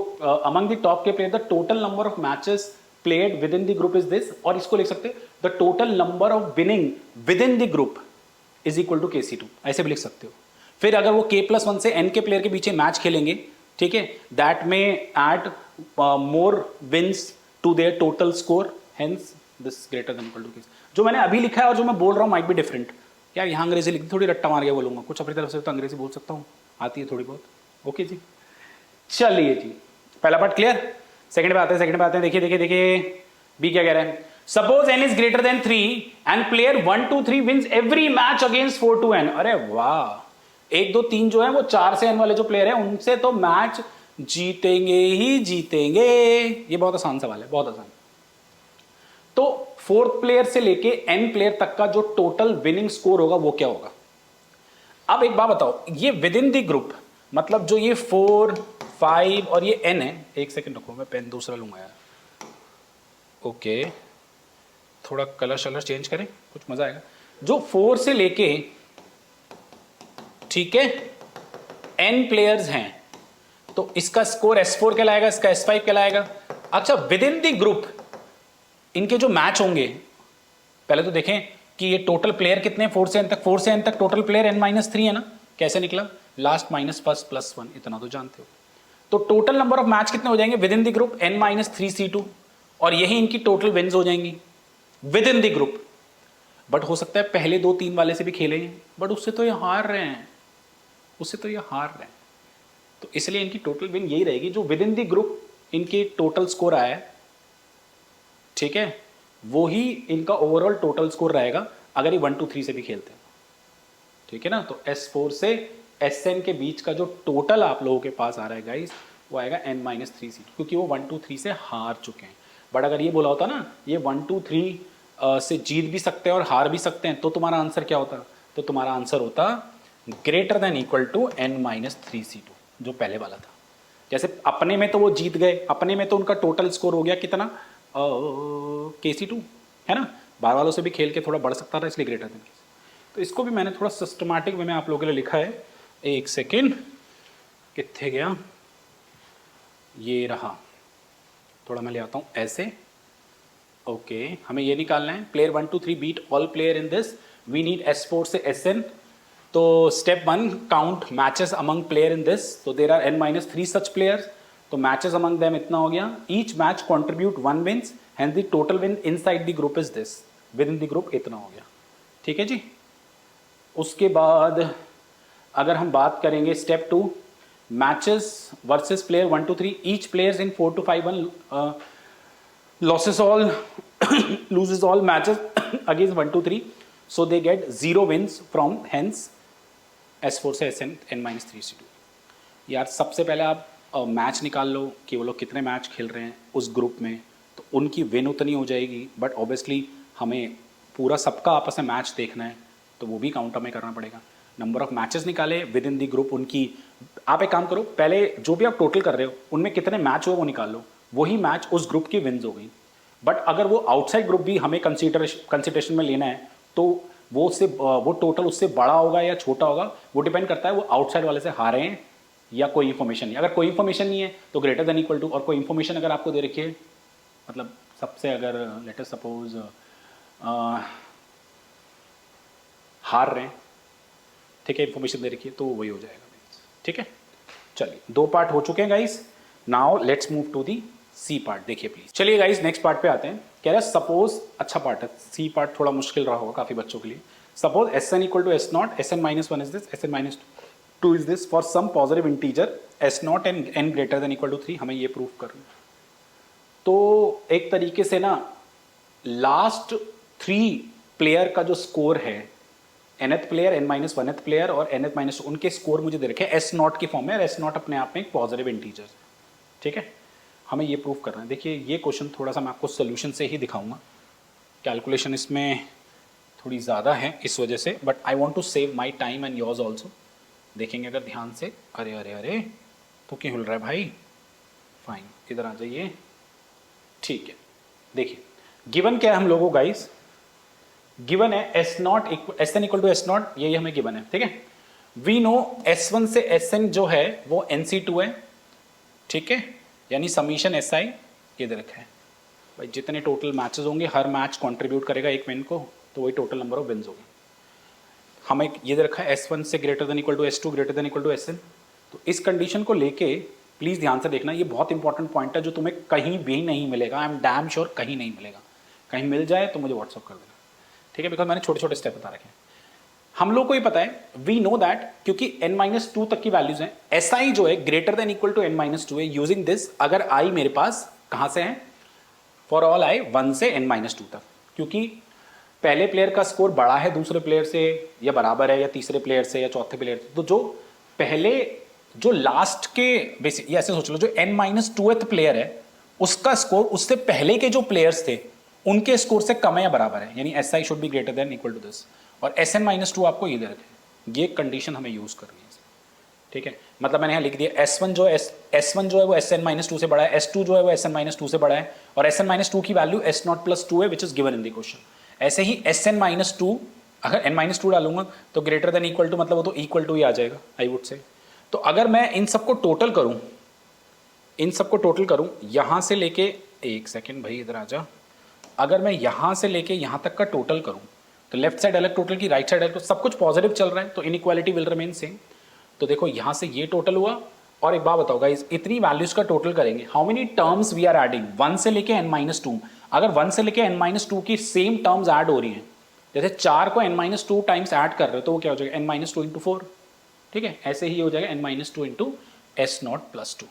अमंग द टॉप के player the total number of matches played within the group is this, और इसको लिख सकते हैं the total number of winning within the group is equal to KC2, ऐसे भी लिख सकते हो। फिर अगर वो K+1 से N के प्लेयर के बीच मैच खेलेंगे, ठीक है, दैट में add more wins to their total score, hence this greater than equal to KC। जो मैंने अभी लिखा है और जो मैं बोल रहा हूँ माइट बी डिफरेंट। यार यहाँ अंग्रेजी लिख दी, थोड़ी रट्टा मार के बोलूंगा, कुछ अपनी तरफ से तो अंग्रेजी बोल सकता हूँ, आती है थोड़ी बहुत। ओके जी, चलिए जी, पहला पार्ट क्लियर। सेकंड पे आते हैं, देखिए देखिए देखिए, बी क्या कह रहा है। Suppose N is greater than 3 and player 1 2 3 wins every match against 4 2 N। अरे वाह, 1 2 3 जो है वो 4 से N वाले जो प्लेयर है उनसे तो मैच जीतेंगे ही जीतेंगे। ये बहुत आसान सवाल है, बहुत आसान। तो 4th प्लेयर से लेके N प्लेयर तक का जो टोटल विनिंग स्कोर होगा वो क्या होगा। अब एक बात बताओ, ये विद इन द ग्रुप, मतलब जो ये 4 5 और ये N है, एक सेकंड रुको, मैं पेन दूसरा लूंगा यार। ओके, थोड़ा कलर शलर चेंज करें, कुछ मजा आएगा। जो 4 से लेके, ठीक है, N प्लेयर्स हैं, तो इसका स्कोर S4 कहलाएगा, इसका S5 कहलाएगा। अच्छा, विद इन द ग्रुप इनके जो मैच होंगे, पहले तो देखें कि ये टोटल प्लेयर कितने, 4 से N तक, 4 से N तक टोटल प्लेयर N-3 है ना, कैसे निकला, लास्ट माइनस फर्स्ट प्लस 1, इतना तो जानते हो। तो टोटल नंबर ऑफ मैच कितने हो जाएंगे with in the group, N-3C2, और यही इनकी टोटल विन्स हो जाएंगी with in the group. But हो सकता है पहले 2 3 वाले से भी खेले हैं, बट उससे तो ये हार रहे हैं, तो इसलिए इनकी टोटल विन यही रहेगी जो विद इन द ग्रुप इनकी टोटल स्कोर आया है, ठीक है, वो ही इनका ओवरऑल टोटल स्कोर रहेगा अगर ये 1 2 3 से भी खेलते हैं, ठीक है ना। तो S4 से SN के बीच का जो टोटल आप लोगों के पास आ रहा है गाइस, वो आएगा N-3C, क्योंकि वो 1 2 3 से हार चुके हैं। बट अगर ये बोला होता ना ये 1 2 3 से जीत भी सकते हैं और हार भी सकते हैं, तो तुम्हारा आंसर क्या होता, तो तुम्हारा आंसर होता greater than equal to N-3C2, जो पहले वाला था। जैसे अपने में तो वो जीत गए, अपने में तो उनका टोटल स्कोर हो गया कितना, KC2, है ना, बाहर वालों से भी खेल के थोड़ा बढ़ सकता था, इसलिए ग्रेटर देन KC। तो इसको भी मैंने थोड़ा सिस्टमैटिक वे में आप लोगों के लिए लिखा है। एक सेकेंड, कितने गया, ये रहा, थोड़ा मैं ले आता हूँ ऐसे। ओके, हमें ये निकालना है, player 1 2 3 beat all player in this, we need S4 से SN। तो step 1, count matches among player in this, तो there are N-3 such players, तो मैचेस अमंग देम इतना हो गया, each match contribute 1 wins, hence the total win inside the group is this, within the group इतना हो गया, ठीक है जी। उसके बाद अगर हम बात करेंगे step 2, matches versus player 1 2 3, each players in 4 to 5 1 loses all loses all matches against 1 2 3, so they get 0 wins from, hence S4 से SN N-3C2। यार सबसे पहले आप मैच निकाल लो कि वो लोग कितने मैच खेल रहे हैं उस ग्रुप में, तो उनकी विन उतनी हो जाएगी। बट ऑब्वियसली हमें पूरा सबका आपस में मैच देखना है, तो वो भी काउंट हमें करना पड़ेगा। नंबर ऑफ मैचेस निकाले विद इन दी ग्रुप उनकी। आप एक काम करो, पहले जो भी आप टोटल कर रहे हो उनमें कितने मैच हुए वो निकाल लो, वही मैच उस ग्रुप की विन्स हो गई। बट अगर वो आउटसाइड ग्रुप भी हमें कंसिडरेशन में लेना है, तो वो टोटल उससे बड़ा होगा या छोटा होगा, वो डिपेंड करता है वो आउटसाइड वाले से हारे हैं या कोई इन्फॉर्मेशन नहीं। अगर कोई इन्फॉर्मेशन नहीं है तो ग्रेटर देन इक्वल टू, और कोई इन्फॉर्मेशन अगर आपको दे रखी है, मतलब सबसे अगर लेट अस सपोज हार रहे हैं, ठीक है, इन्फॉर्मेशन दे रखी है, तो वही हो जाएगा। ठीक है, चलिए 2 पार्ट हो चुके हैं guys. Now let's move to the C part. देखिए प्लीज, चलिए गाइस नेक्स्ट पार्ट पे आते हैं। कह रहा है सपोज, अच्छा पार्ट है, सी पार्ट थोड़ा मुश्किल रहा होगा काफी बच्चों के लिए। Suppose S N equal to S not, S N minus one is this, S N minus two is this for some positive integer S not and N greater than equal to 3। हमें ये प्रूव करना है। तो एक तरीके से ना लास्ट 3 प्लेयर का जो स्कोर है, nth player, n minus वनथ player और nth माइनस, उनके स्कोर मुझे दे रखे हैं एस नॉट की फॉर्म में, और एस नॉट अपने आप में एक पॉजिटिव इंटीजर। ठीक है, हमें ये प्रूव करना है। देखिए ये क्वेश्चन थोड़ा सा मैं आपको सोल्यूशन से ही दिखाऊंगा, कैलकुलेशन इसमें थोड़ी ज़्यादा है इस वजह से, but I want to save my time and yours also. देखेंगे अगर ध्यान से, अरे अरे अरे तो क्यों हिल रहा है भाई, फाइन इधर आ जाइए। ठीक है, देखिए गिवन क्या है हम लोगों गाइस, गिवन है S not S N equal to S not, यही हमें गिवन है। ठीक है, वी नो एस वन से एस एन जो है वो एन सी टू है। ठीक है, यानी समीशन एस आई ये दे रखा है भाई, जितने टोटल मैचेस होंगे हर मैच कंट्रीब्यूट करेगा एक विन को, तो वही टोटल नंबर ऑफ विन्स होगी। हमें ये दे रखा है एस वन से greater than equal to S two, greater than equal to S N. तो इस कंडीशन को लेके प्लीज ध्यान से देखना, ये बहुत इंपॉर्टेंट पॉइंट है जो तुम्हें कहीं भी नहीं मिलेगा। आई एम डैम श्योर कहीं नहीं मिलेगा, कहीं मिल जाए तो मुझे व्हाट्सअप कर देना। ठीक है, बिकॉज मैंने छोटे छोटे स्टेप बता रखे हैं। हम लोग को ही पता है, वी नो दैट, क्योंकि n माइनस टू तक की वैल्यूज हैं, एस आई जो है greater than equal to n minus two है। यूजिंग दिस, अगर i मेरे पास कहां से है, फॉर ऑल i 1 से n माइनस टू तक, क्योंकि पहले प्लेयर का स्कोर बड़ा है दूसरे प्लेयर से, या बराबर है, या तीसरे प्लेयर से, या चौथे प्लेयर से, तो जो पहले जो लास्ट के बेसिक, ये ऐसे सोच लो, जो n माइनस टूथ प्लेयर है उसका स्कोर उससे पहले के जो प्लेयर्स थे उनके स्कोर से कम है या बराबर है, यानी S I should be greater than equal to this. और एस एन माइनस टू आपको ये दे रखे, ये कंडीशन हमें यूज करनी है। ठीक है, मतलब मैंने यहाँ लिख दिया एस वन जो है एस वन जो है वो एस एन माइनस टू से बड़ा है, एस टू जो है वो एस एन माइनस टू से बड़ा है, और एस एन माइनस टू की value s naught plus two है which is given in the question. ऐसे ही एस एन माइनस टू, अगर एन माइनस टू डालूंगा तो ग्रेटर देन इक्वल टू, मतलब वो तो इक्वल टू ही आ जाएगा आई वुड से। तो अगर मैं इन सबको टोटल करूं, इन सबको टोटल करूं यहां से लेके, एक सेकेंड भाई इधर आ जा, अगर मैं यहां से लेके यहां तक का टोटल करूं तो लेफ्ट साइड अलग टोटल की, राइट साइड अलग, तो सब कुछ पॉजिटिव चल रहा है, तो इनइक्वालिटी विल रिमेन सेम। तो देखो यहां से ये टोटल हुआ, और एक बात बताओ गाइस, इतनी वैल्यूज का टोटल करेंगे, how many terms we are adding, 1 से लेके n माइनस टू। अगर 1 से लेके n माइनस टू की सेम टर्म्स ऐड हो रही हैं, जैसे 4 को n minus two times add कर रहे हो, तो वो क्या हो जाएगा n minus two into four. ठीक है, ऐसे ही हो जाएगा n minus two into S naught plus to.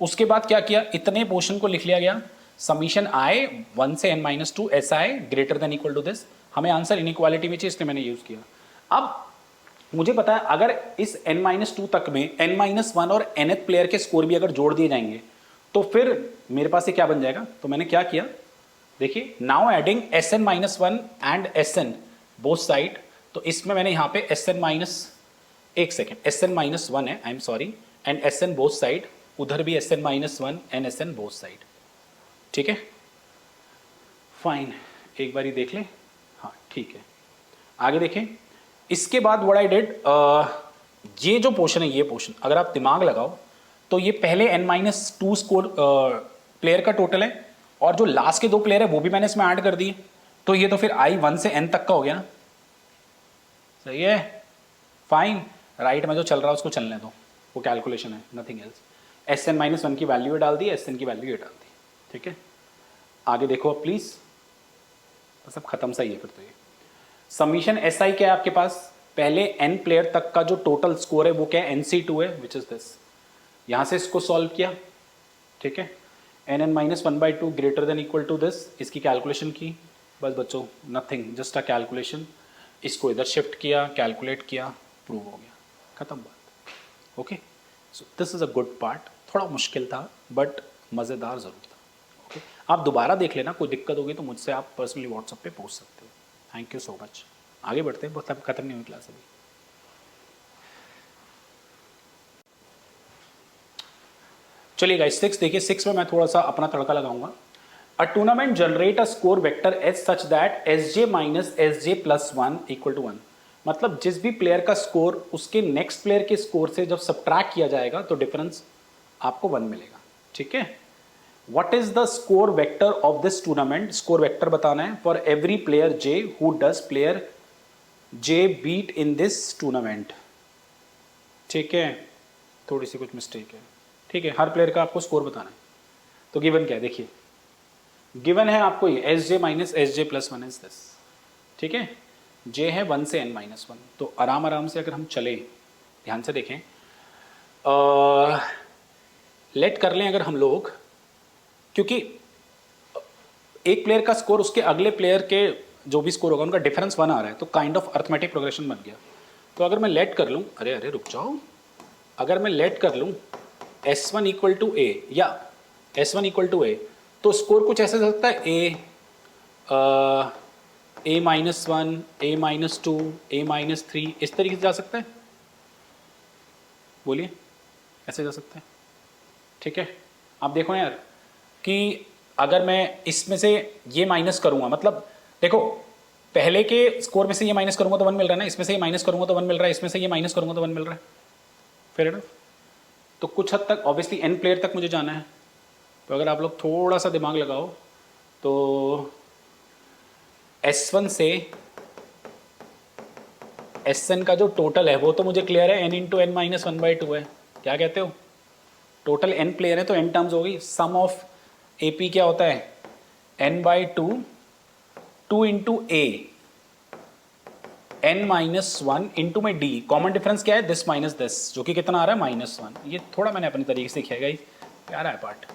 उसके बाद क्या किया, इतने पोर्शन को लिख लिया गया, समीशन आई 1 से n minus two S I greater than equal to this. हमें आंसर इनइक्वालिटी में चाहिए, इसलिए मैंने यूज किया। अब मुझे पता है अगर इस n माइनस टू तक में n माइनस वन और nth प्लेयर के स्कोर भी अगर जोड़ दिए जाएंगे तो फिर मेरे पास ये क्या बन जाएगा। तो मैंने क्या किया, देखिए now adding s N minus one and s n both side. तो इसमें मैंने यहाँ पे एस एन माइनस, एक second, s N minus one है, I am sorry, and s n both side, उधर भी s N minus one and s n both side. ठीक है, फाइन, एक बार ही देख लें, हाँ ठीक है। आगे देखें, इसके बाद व्हाट आई डिड, ये जो पोर्शन है, ये पोर्शन अगर आप दिमाग लगाओ तो ये पहले n minus to score player का टोटल है, और जो लास्ट के 2 प्लेयर है वो भी मैंने इसमें ऐड कर दिए, तो ये तो फिर i 1 से n तक का हो गया ना। सही है, फाइन, राइट में जो चल रहा है उसको चलने दो, वो कैलकुलेशन है, nothing else. S N minus one की वैल्यू डाल दी, एस एन की वैल्यू ये डाल दी। ठीक है, आगे देखो अब प्लीज, बस अब खत्म सा ही है फिर। तो ये समीशन एस आई क्या है आपके पास, पहले n प्लेयर तक का जो टोटल स्कोर है वो क्या है, NC2 है, विच इज दिस। यहां से इसको सॉल्व किया, ठीक है, N N minus one by two greater than equal to this, इसकी कैलकुलेशन की, बस बच्चों नथिंग, जस्ट अ कैलकुलेशन। इसको इधर शिफ्ट किया, कैलकुलेट किया, प्रूव हो गया, खत्म बात। Okay, so this is a good part. थोड़ा मुश्किल था बट मज़ेदार ज़रूर था। ओके, आप दोबारा देख लेना, कोई दिक्कत होगी तो मुझसे आप पर्सनली व्हाट्सएप पे पूछ सकते हो। Thank you so much. आगे बढ़ते हैं, बहुत खत्म नहीं हुई क्लास अभी। चलिए गाइस, 6 देखिए, 6 में मैं थोड़ा सा अपना तड़का लगाऊंगा। A tournament generate a score vector H such that S J minus S J plus one equal to one. मतलब जिस भी प्लेयर का स्कोर उसके नेक्स्ट प्लेयर के स्कोर से जब सब्ट्रैक्ट किया जाएगा तो डिफरेंस आपको 1 मिलेगा। ठीक है, what is the score vector of this tournament? Score vector बताना है for every player J who does player J beat in this tournament. ठीक है, थोड़ी सी कुछ मिस्टेक है। ठीक है, हर प्लेयर का आपको स्कोर बताना है। तो गिवन क्या है देखिए, गिवन है आपको ये S J minus S J plus one is this. ठीक है, जे है 1 से n माइनस वन। तो आराम आराम से अगर हम चले, ध्यान से देखें, लेट कर लें अगर हम लोग, क्योंकि एक प्लेयर का स्कोर उसके अगले प्लेयर के जो भी स्कोर होगा उनका डिफरेंस 1 आ रहा है, तो काइंड ऑफ अर्थमेटिक प्रोग्रेशन बन गया। तो अगर मैं लेट कर लूँ, अरे अरे रुक जाओ, अगर मैं लेट कर लूँ S1 वन इक्वल टू ए या S1 वन इक्वल टू ए, तो स्कोर कुछ ऐसे हो सकता है, ए माइनस वन, ए माइनस टू, ए माइनस थ्री, इस तरीके से जा सकता है। बोलिए, ऐसे जा सकता है। ठीक है, आप देखो यार कि अगर मैं इसमें से ये माइनस करूँगा, मतलब देखो पहले के स्कोर में से ये माइनस करूँगा तो 1 मिल रहा है ना, इसमें से ये माइनस करूँगा तो 1 मिल रहा है, इसमें से ये माइनस करूँगा तो 1 मिल रहा है। Fair enough. तो कुछ हद तक ऑब्वियसली n प्लेयर तक मुझे जाना है, तो अगर आप लोग थोड़ा सा दिमाग लगाओ तो S1 से Sn का जो टोटल है वो तो मुझे क्लियर है, n into N minus one by two है। क्या कहते हो, टोटल n प्लेयर है तो n टर्म्स होगी। सम ऑफ AP क्या होता है, n by to, two into A, n minus one into में d, कॉमन डिफरेंस क्या है, दिस माइनस दिस, जो कि कितना आ रहा है, माइनस वन। ये थोड़ा मैंने अपने तरीके से किया गाइस, प्यारा है पार्ट।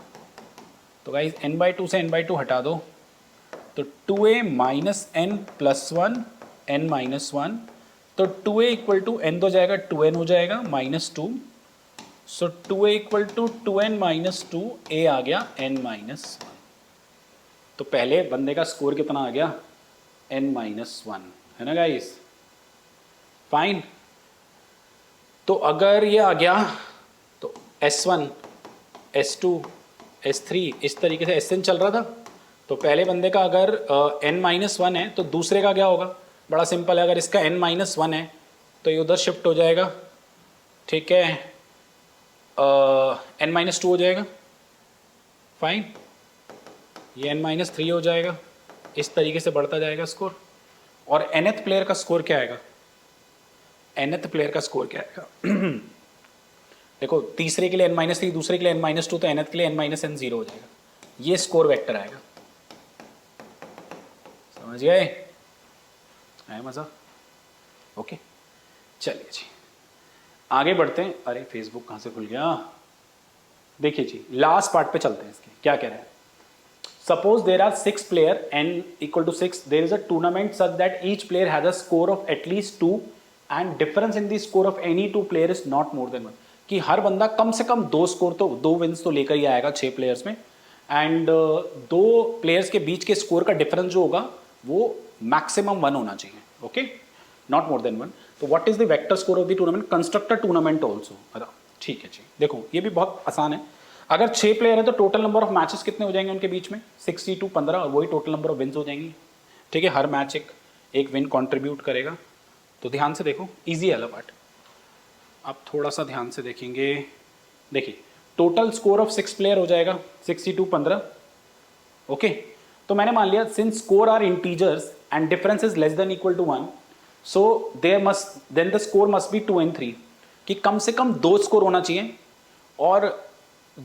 तो गाइस n बाई टू से n बाई टू हटा दो, तो 2a minus N plus one, N minus one, तो 2a इक्वल टू एन तो जाएगा 2n हो जाएगा minus two, so 2a equal to 2n minus two, a आ गया n माइनस वन। तो पहले बंदे का स्कोर कितना आ गया, n माइनस वन, है ना गाइस, फाइन। तो अगर ये आ गया तो S1, S2, S3 इस तरीके से Sn चल रहा था। तो पहले बंदे का अगर n माइनस वन है तो दूसरे का क्या होगा, बड़ा सिंपल है, अगर इसका n माइनस वन है तो ये उधर शिफ्ट हो जाएगा। ठीक है, n माइनस टू हो जाएगा, फाइन, ये n माइनस थ्री हो जाएगा। इस तरीके से बढ़ता जाएगा स्कोर। और nth प्लेयर का स्कोर क्या आएगा, nth प्लेयर का स्कोर क्या आएगा देखो, तीसरे के लिए n माइनस थ्री, दूसरे के लिए n माइनस टू, तो nth के लिए n माइनस एन जीरो हो जाएगा। ये स्कोर वेक्टर आएगा, समझ गए, आया मजा। ओके, चलिए जी आगे बढ़ते हैं। अरे फेसबुक कहाँ से खुल गया, देखिए जी लास्ट पार्ट पे चलते हैं। इसके क्या कह रहे हैं, suppose there are 6 player n equal to 6, there is a tournament such that each player has a score of at least 2 and difference in the score of any 2 player is not more than 1। कि हर बंदा कम से कम 2 स्कोर तो 2 विन्स तो लेकर ही आएगा 6 प्लेयर्स में, एंड 2 प्लेयर्स के बीच के स्कोर का डिफरेंस जो होगा वो मैक्सिमम 1 होना चाहिए। Okay, not more than 1। तो what is the vector score of the tournament, construct a tournament also. ठीक है जी, देखो ये भी बहुत आसान है। अगर 6 प्लेयर है तो टोटल नंबर ऑफ मैचेस कितने हो जाएंगे उनके बीच में, 60 to 15, और वही टोटल नंबर ऑफ विन्स हो जाएंगी। ठीक है, हर मैच एक विन कंट्रीब्यूट करेगा। तो ध्यान से देखो, इजी है पार्ट। आप थोड़ा सा ध्यान से देखेंगे, देखिए टोटल स्कोर ऑफ 6 प्लेयर हो जाएगा 60 to 15। ओके, तो मैंने मान लिया since score are integers and difference is less than equal to 1, so there must then the score must be 2 and 3, कि कम से कम 2 स्कोर होना चाहिए और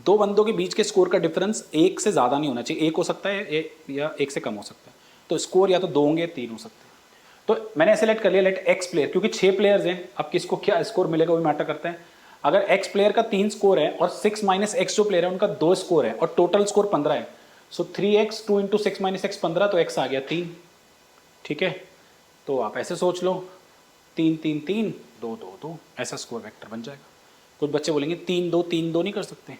2 बंदों के बीच के स्कोर का डिफरेंस 1 से ज़्यादा नहीं होना चाहिए। 1 हो सकता है या 1 से कम हो सकता है। तो स्कोर या तो 2 होंगे, 3 हो सकते हैं। तो मैंने ऐसे लेट कर लिया, लेट एक्स प्लेयर, क्योंकि 6 प्लेयर्स हैं, अब किसको क्या स्कोर मिलेगा वो मैटर करता है। अगर एक्स प्लेयर का 3 स्कोर है और 6 माइनस एक्स जो प्लेयर है उनका 2 स्कोर है और टोटल स्कोर 15 है, सो 3x 2 इंटू 6 माइनस एक्स 15, तो x आ गया 3। ठीक है, तो आप ऐसे सोच लो 3 3 3 2 2 2, ऐसा स्कोर वेक्टर बन जाएगा। कुछ बच्चे बोलेंगे 3 2 नहीं कर सकते,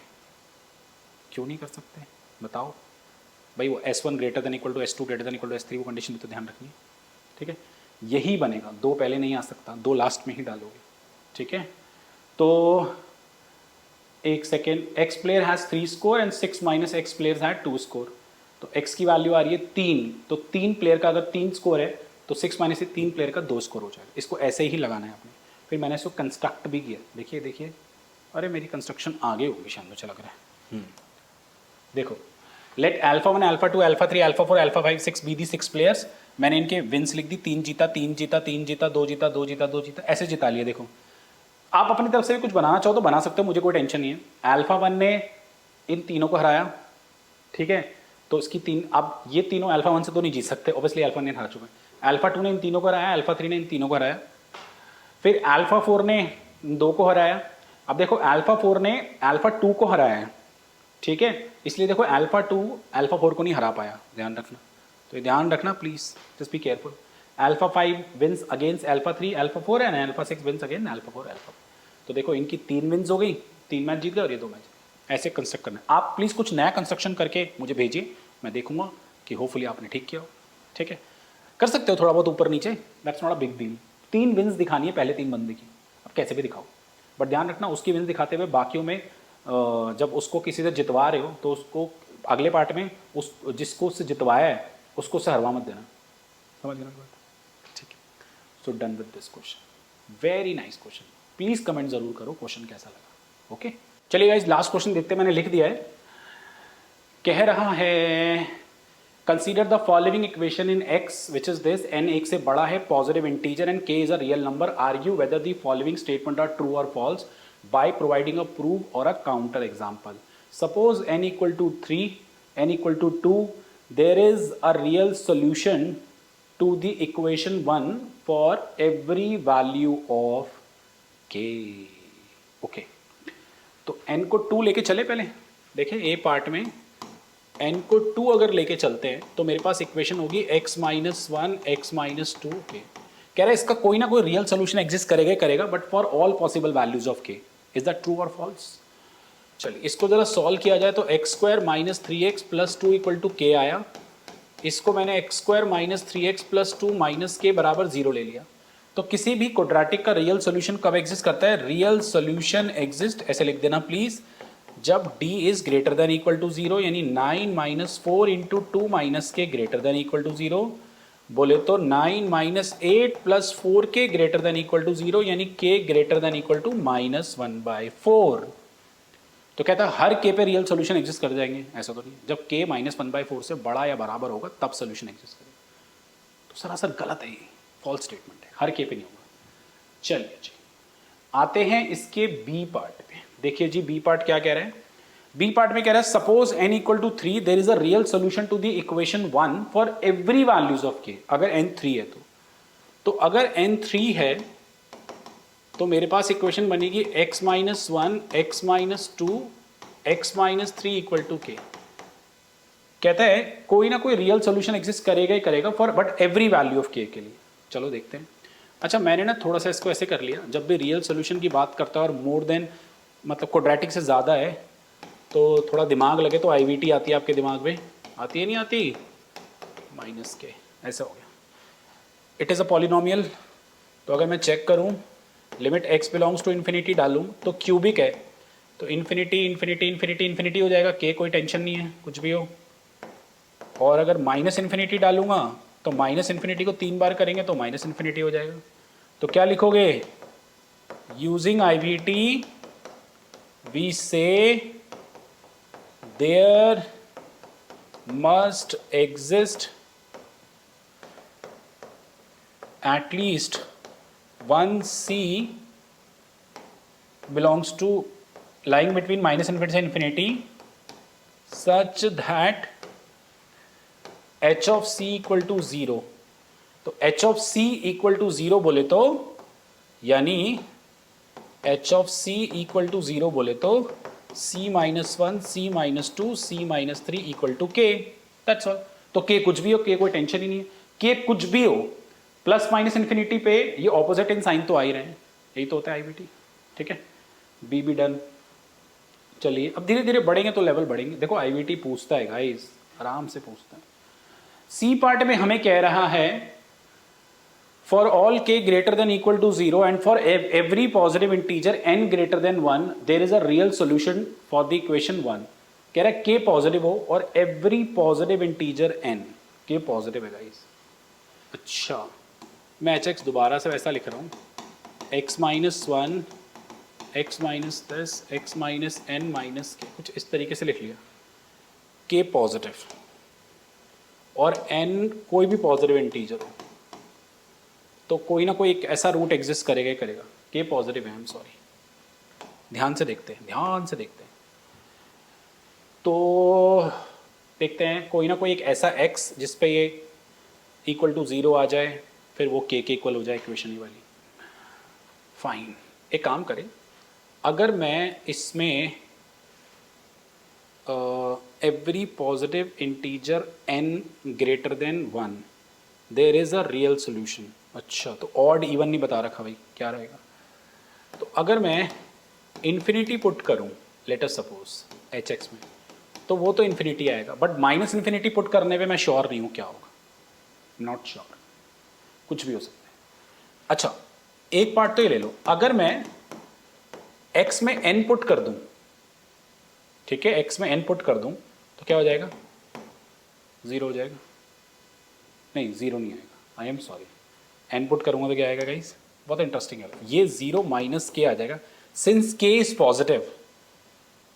क्यों नहीं कर सकते बताओ भाई। वो S1 greater than equal to S2 greater than equal to S3 वो कंडीशन तो ध्यान रखनी है, ठीक है। यही बनेगा, 2 पहले नहीं आ सकता, 2 लास्ट में ही डालोगे, ठीक है। तो एक second, x player has 3 score and 6 minus x players had 2 score. तो x की वैल्यू आ रही है 3, तो 3 प्लेयर का अगर 3 स्कोर है तो 6 माइनस से 3 प्लेयर का 2 स्कोर हो जाएगा। इसको ऐसे ही लगाना है आपने। फिर मैंने इसको कंस्ट्रक्ट भी किया, देखिए देखिए, अरे मेरी कंस्ट्रक्शन आगे होगी शायद, मुझे लग रहा है। देखो, let alpha 1 alpha 2 alpha 3 alpha 4 alpha 5 6 be the 6 players. मैंने इनके विंस लिख दी, 3 जीता 3 जीता 3 जीता 2 जीता 2 जीता 2 जीता, ऐसे जिता लिया। देखो आप अपनी तरफ से भी कुछ बनाना चाहो तो बना सकते हो, मुझे कोई टेंशन नहीं है। अल्फा 1 ने इन तीनों को हराया, ठीक है, तो इसकी 3, अब ये तीनों अल्फा 1 से तो नहीं जीत सकते, ऑब्वियसली अल्फा 1 हरा चुके हैं। अल्फा 2 ने इन तीनों को हराया, अल्फा 3 ने इन तीनों को हराया, फिर अल्फा 4 ने 2 को हराया। अब देखो अल्फा 4 ने अल्फा 2 को हराया है, ठीक है, इसलिए देखो अल्फा 2 अल्फा 4 को नहीं हरा पाया, ध्यान रखना। तो ये ध्यान रखना please, just be careful. Alpha 5 wins against alpha 3 alpha 4 and alpha 6 wins against alpha 4 alpha 4। तो देखो इनकी 3 विंस हो गई, 3 मैच जीत गए और ये 2 मैच। ऐसे कंस्ट्रक्ट करना है। आप प्लीज कुछ नया कंस्ट्रक्शन करके मुझे भेजिए, मैं देखूंगा कि होपफुली आपने ठीक किया हो, ठीक है। कर सकते हो थोड़ा बहुत ऊपर नीचे, that's not a big deal. 3 wins दिखानी है पहले 3 बंदे की, अब कैसे भी दिखाओ, बट ध्यान रखना उसकी विंस दिखाते हुए बाकियों में जब उसको किसी से जितवा रहे हो तो उसको अगले पार्ट में उस जिसको उससे जितवाया है उसको उससे हरवा मत देना, समझ गए ना बात, ठीक है। So done with this question, very nice question. Please comment जरूर करो क्वेश्चन कैसा लगा, ओके। चलिए गाइस लास्ट क्वेश्चन देखते, मैंने लिख दिया है, कह रहा है consider the following equation in x which is this, n 1 से बड़ा है, positive integer and k is a real number, argue whether the following statement are true और false by providing a proof or a counter example. Suppose n equal to 3, n equal to 2, there is a real solution to the equation 1 for every value of k. Okay. तो n को 2 लेके चले पहले, देखें a पार्ट में n को 2 अगर लेके चलते हैं तो मेरे पास इक्वेशन होगी x माइनस 1 x माइनस 2। कह रहा है इसका कोई ना कोई रियल सोल्यूशन एग्जिस्ट करेगा ही करेगा, but for all possible values of k। Is that true और फॉल्स? चलिए इसको जरा सॉल्व किया जाए तो X square minus 3x plus 2 equal to K आया। इसको मैंने X square minus 3x plus 2 minus K बराबर 0 ले लिया। तो किसी भी क्वाड्रेटिक का रियल सोल्यूशन कब एग्जिस्ट करता है? रियल सोल्यूशन एग्जिस्ट, ऐसे लिख देना प्लीज, जब d is greater than equal to 0, यानी 9 minus 4 into 2 minus K greater than equal to 0, बोले तो 9 माइनस 8 प्लस 4 के ग्रेटर देन इक्वल टू 0, यानी k greater than equal to minus 1/4। तो कहता है हर k पे रियल सोल्यूशन एग्जिस्ट कर जाएंगे, ऐसा तो नहीं, जब k माइनस 1/4 से बड़ा या बराबर होगा तब सोल्यूशन एग्जिस्ट करेगा। तो सरासर गलत है, ये फॉल्स स्टेटमेंट है, हर k पे नहीं होगा। चलिए जी आते हैं इसके b पार्ट पे। देखिए जी b पार्ट क्या कह रहे हैं, बी पार्ट में कह रहा है suppose n equal to 3 there is a real solution to the equation 1 for every values of k। अगर n 3 है तो अगर n 3 है तो मेरे पास इक्वेशन बनेगी x minus 1 x minus 2 x minus 3 equal to k। कहता है कोई ना कोई रियल सोल्यूशन एग्जिस्ट करेगा ही करेगा for but every value of k के लिए। चलो देखते हैं। अच्छा मैंने ना थोड़ा सा इसको ऐसे कर लिया, जब भी रियल सोल्यूशन की बात करता है और मोर देन मतलब क्वाड्रेटिक से ज़्यादा है तो थोड़ा दिमाग लगे तो IVT आती है आपके दिमाग में, आती है नहीं आती, माइनस के, ऐसा हो गया। इट इज़ अ पॉलिनोमियल, तो अगर मैं चेक करूं limit x belongs to infinity डालूं तो क्यूबिक है, तो इन्फिनिटी इन्फिनिटी इन्फिनिटी इन्फिनिटी हो जाएगा, k कोई टेंशन नहीं है कुछ भी हो। और अगर माइनस इन्फिनिटी डालूंगा तो माइनस इन्फिनिटी को 3 बार करेंगे तो माइनस इन्फिनिटी हो जाएगा। तो क्या लिखोगे, यूजिंग IVT वी से there must exist at least one c belongs to lying between minus infinity and infinity such that h of c equal to 0। तो h of c equal to 0 बोले तो यानी h of c equal to 0 बोले तो c minus 1 c minus 2 c minus 3 equal to k, that's all. तो k कुछ भी हो, k कोई टेंशन ही नहीं है, k कुछ भी हो, प्लस माइनस इन्फिनिटी पे ये ऑपोजिट इन साइन तो आ ही रहे हैं, यही तो होता है IVT, ठीक है। बी भी डन। चलिए अब धीरे धीरे बढ़ेंगे तो लेवल बढ़ेंगे। देखो आईवीटी पूछता है गाइस, आराम से पूछता है। सी पार्ट में हमें कह रहा है for all k greater than equal to 0 and for every positive integer n greater than 1 there is a real solution for the equation 1। कह रहा है k पॉजिटिव हो और every positive integer n, k positive है गाइस। अच्छा मैं एच एक्स दोबारा से वैसा लिख रहा हूँ, x minus one, x minus दस, x माइनस एन माइनस के, कुछ इस तरीके से लिख लिया। k पॉजिटिव और n कोई भी पॉजिटिव इंटीजर हो तो कोई ना कोई एक ऐसा रूट एग्जिस्ट करेगा ही करेगा। k पॉजिटिव है, आई एम सॉरी। ध्यान से देखते हैं, ध्यान से देखते हैं। तो देखते हैं कोई ना कोई एक ऐसा x जिस पे ये इक्वल टू 0 आ जाए, फिर वो k के इक्वल हो जाए इक्वेशन ही वाली। फाइन, एक काम करें, अगर मैं इसमें every positive integer n greater than 1 there is a real solution. अच्छा तो ऑड इवन नहीं बता रखा भाई, क्या रहेगा? तो अगर मैं इन्फिनिटी पुट करूं let us suppose H x में, तो वो तो इन्फिनिटी आएगा, बट माइनस इन्फिनिटी पुट करने पे मैं श्योर नहीं हूं क्या होगा, नॉट श्योर, कुछ भी हो सकता है। अच्छा एक पार्ट तो ये ले लो, अगर मैं x में n पुट कर दूं, ठीक है, x में n पुट कर दूं तो क्या हो जाएगा? 0 हो जाएगा। नहीं 0 नहीं आएगा, आई एम सॉरी, n पुट करूंगा तो क्या आएगा गाइस? बहुत इंटरेस्टिंग है ये, 0 माइनस के आ जाएगा। सिंस k इज पॉजिटिव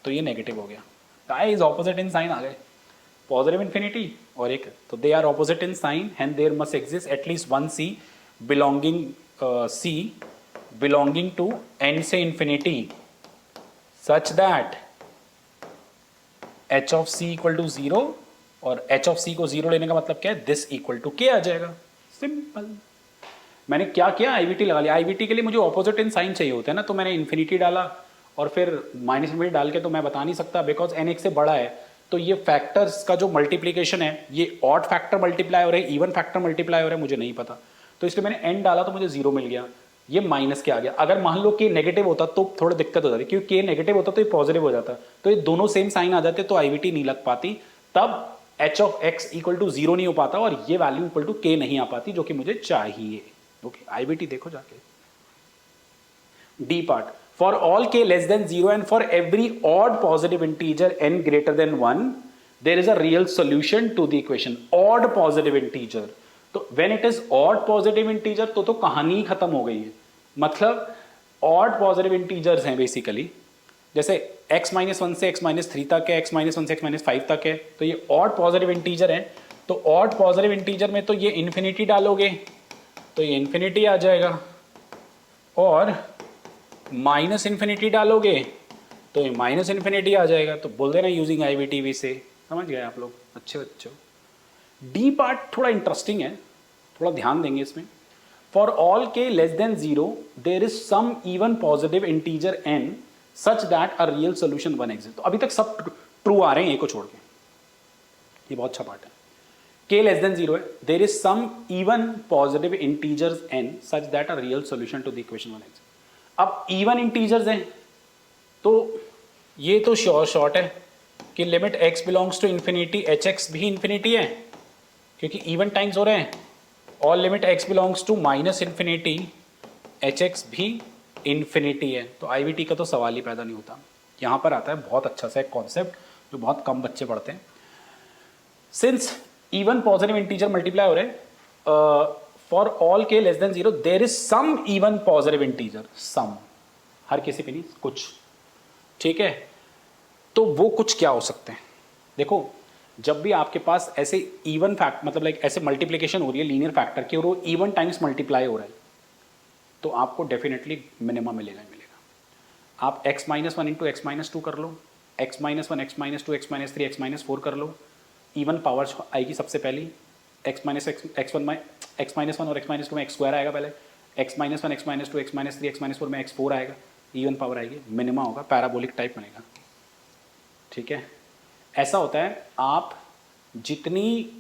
तो ये नेगेटिव हो गया। गाइस ऑपोजिट इन साइन आ गए, पॉजिटिव इन्फिनिटी और एक, तो they are opposite in sign and there must exist at least one c belonging c belonging to n से infinity such that h of c equal to 0 और h ऑफ c को 0 लेने का मतलब क्या है? दिस इक्वल टू k आ जाएगा। सिंपल। मैंने क्या किया? आईवीटी लगा लिया। आईवीटी के लिए मुझे ऑपोजिट इन साइन चाहिए होता है ना, तो मैंने इन्फिनिटी डाला और फिर माइनस इन्फिनिटी डाल के, तो मैं बता नहीं सकता बिकॉज n एक से बड़ा है, तो ये फैक्टर्स का जो मल्टीप्लीकेशन है ये ऑड फैक्टर मल्टीप्लाई हो रहा है, इवन फैक्टर मल्टीप्लाई हो रहा है, मुझे नहीं पता, तो इसलिए मैंने n डाला तो मुझे 0 मिल गया, ये माइनस के आ गया। अगर मान लो कि नेगेटिव होता तो थोड़ा दिक्कत हो जाती, क्योंकि k नेगेटिव होता तो ये पॉजिटिव हो जाता, तो ये दोनों सेम साइन आ जाते तो आईवीटी नहीं लग पाती, तब h of x equal to 0 नहीं हो पाता और ये वैल्यू इक्वल टू k नहीं आ पाती जो कि मुझे चाहिए। ओके आईवीटी देखो जाके। D part, for all k less than 0 and for every odd positive integer n greater than 1 there is a real solution to the equation. Odd positive integer, तो when it is odd positive integer तो कहानी खत्म हो गई है। मतलब ऑड पॉजिटिव इंटीजर्स हैं बेसिकली, जैसे x माइनस वन से x माइनस थ्री तक है, x माइनस वन से x माइनस फाइव तक है, तो ये ऑड पॉजिटिव इंटीजर है। तो ऑड पॉजिटिव इंटीजर में तो ये इन्फिनिटी डालोगे तो ये इन्फिनिटी आ जाएगा, और माइनस इन्फिनिटी डालोगे तो ये माइनस इन्फिनिटी आ जाएगा। तो बोल देना यूजिंग आईवीटीवी से, समझ गए आप लोग, अच्छे बच्चों। डी पार्ट थोड़ा इंटरेस्टिंग है, थोड़ा ध्यान देंगे इसमें। For all k less than 0 there is some even positive integer n such that a real solution 1 exist. तो अभी तक सब ट्रू आ रहे हैं, एक को छोड़ के, ये बहुत अच्छा पार्ट है। k लेस देन 0 है, there is some even positive integers n such that a real solution to the equation 1 exist. अब इवन इंटीजर्स हैं तो ये तो शॉर्ट है कि limit x belongs to infinity H X भी इंफिनिटी है क्योंकि इवन टाइम्स हो रहे हैं, और limit x belongs to minus infinity H X भी इंफिनिटी है। तो आईवीटी का तो सवाल ही पैदा नहीं होता। यहाँ पर आता है बहुत अच्छा सा एक कॉन्सेप्ट जो बहुत कम बच्चे पढ़ते हैं। Since even positive integer multiply हो रहे हैं, for all k less than 0 there is some even positive integer, some, हर किसी पे नहीं, कुछ, ठीक है। तो वो कुछ क्या हो सकते हैं? देखो जब भी आपके पास ऐसे इवन फैक्ट, मतलब लाइक ऐसे मल्टीप्लिकेशन हो रही है लीनियर फैक्टर की और वो इवन टाइम्स मल्टीप्लाई हो रहा है, तो आपको डेफिनेटली मिनिमम मिलेगा ही मिलेगा। आप x minus one into x minus two कर लो, x minus one, x minus two, x minus three, x minus four कर लो, इवन पावर आएगी सबसे पहली, x minus x one, x minus one और एक्स माइनस टू में एक्स स्क्वायर आएगा पहले, x minus one, x minus two, x minus three, x minus four में एक्स फोर आएगा, इवन पावर आएगी, मिनिमा होगा, पैराबोलिक टाइप बनेगा, ठीक है। ऐसा होता है आप जितनी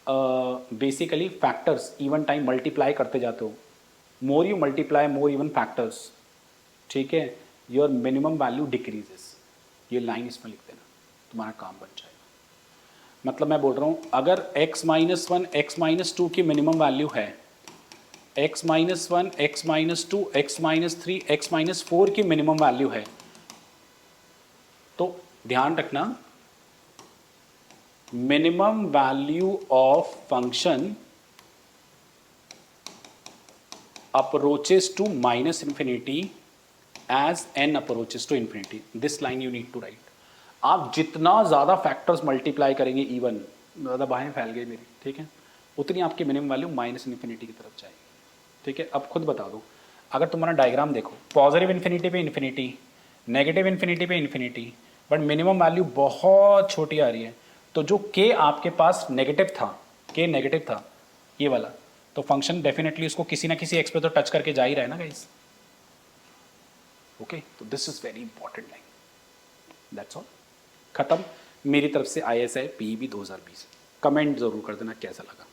basically factors even time multiply करते जाते हो, more you multiply more even factors, ठीक है, योर मिनिमम वैल्यू डिक्रीजेस। ये लाइन इसमें लिख देना, तुम्हारा काम बन जाएगा। मतलब मैं बोल रहा हूँ अगर x-1 x-2 की मिनिमम वैल्यू है, x-1 x-2 x-3 x-4 की मिनिमम वैल्यू है, तो ध्यान रखना minimum value of function approaches to minus infinity as n approaches to infinity. This line you need to write. आप जितना ज़्यादा फैक्टर्स मल्टीप्लाई करेंगे इवन, ज़्यादा बाहें फैल गई मेरी, ठीक है, उतनी आपकी मिनिमम वैल्यू माइनस इन्फिनिटी की तरफ जाएगी। ठीक है, अब खुद बता दो, अगर तुम्हारा डायग्राम देखो, पॉजिटिव इन्फिनिटी पे इन्फिनिटी, नेगेटिव इन्फिनिटी पे इन्फिनिटी, बट मिनिमम वैल्यू बहुत छोटी आ रही है, तो जो के आपके पास नेगेटिव था, के नेगेटिव था ये वाला, तो फंक्शन डेफिनेटली उसको किसी ना किसी एक्स पे तो टच करके जा ही रहा है ना गाइस। ओके, तो this is very important line. That's all, खत्म मेरी तरफ से ISI PEB 2020। कमेंट जरूर कर देना कैसा लगा।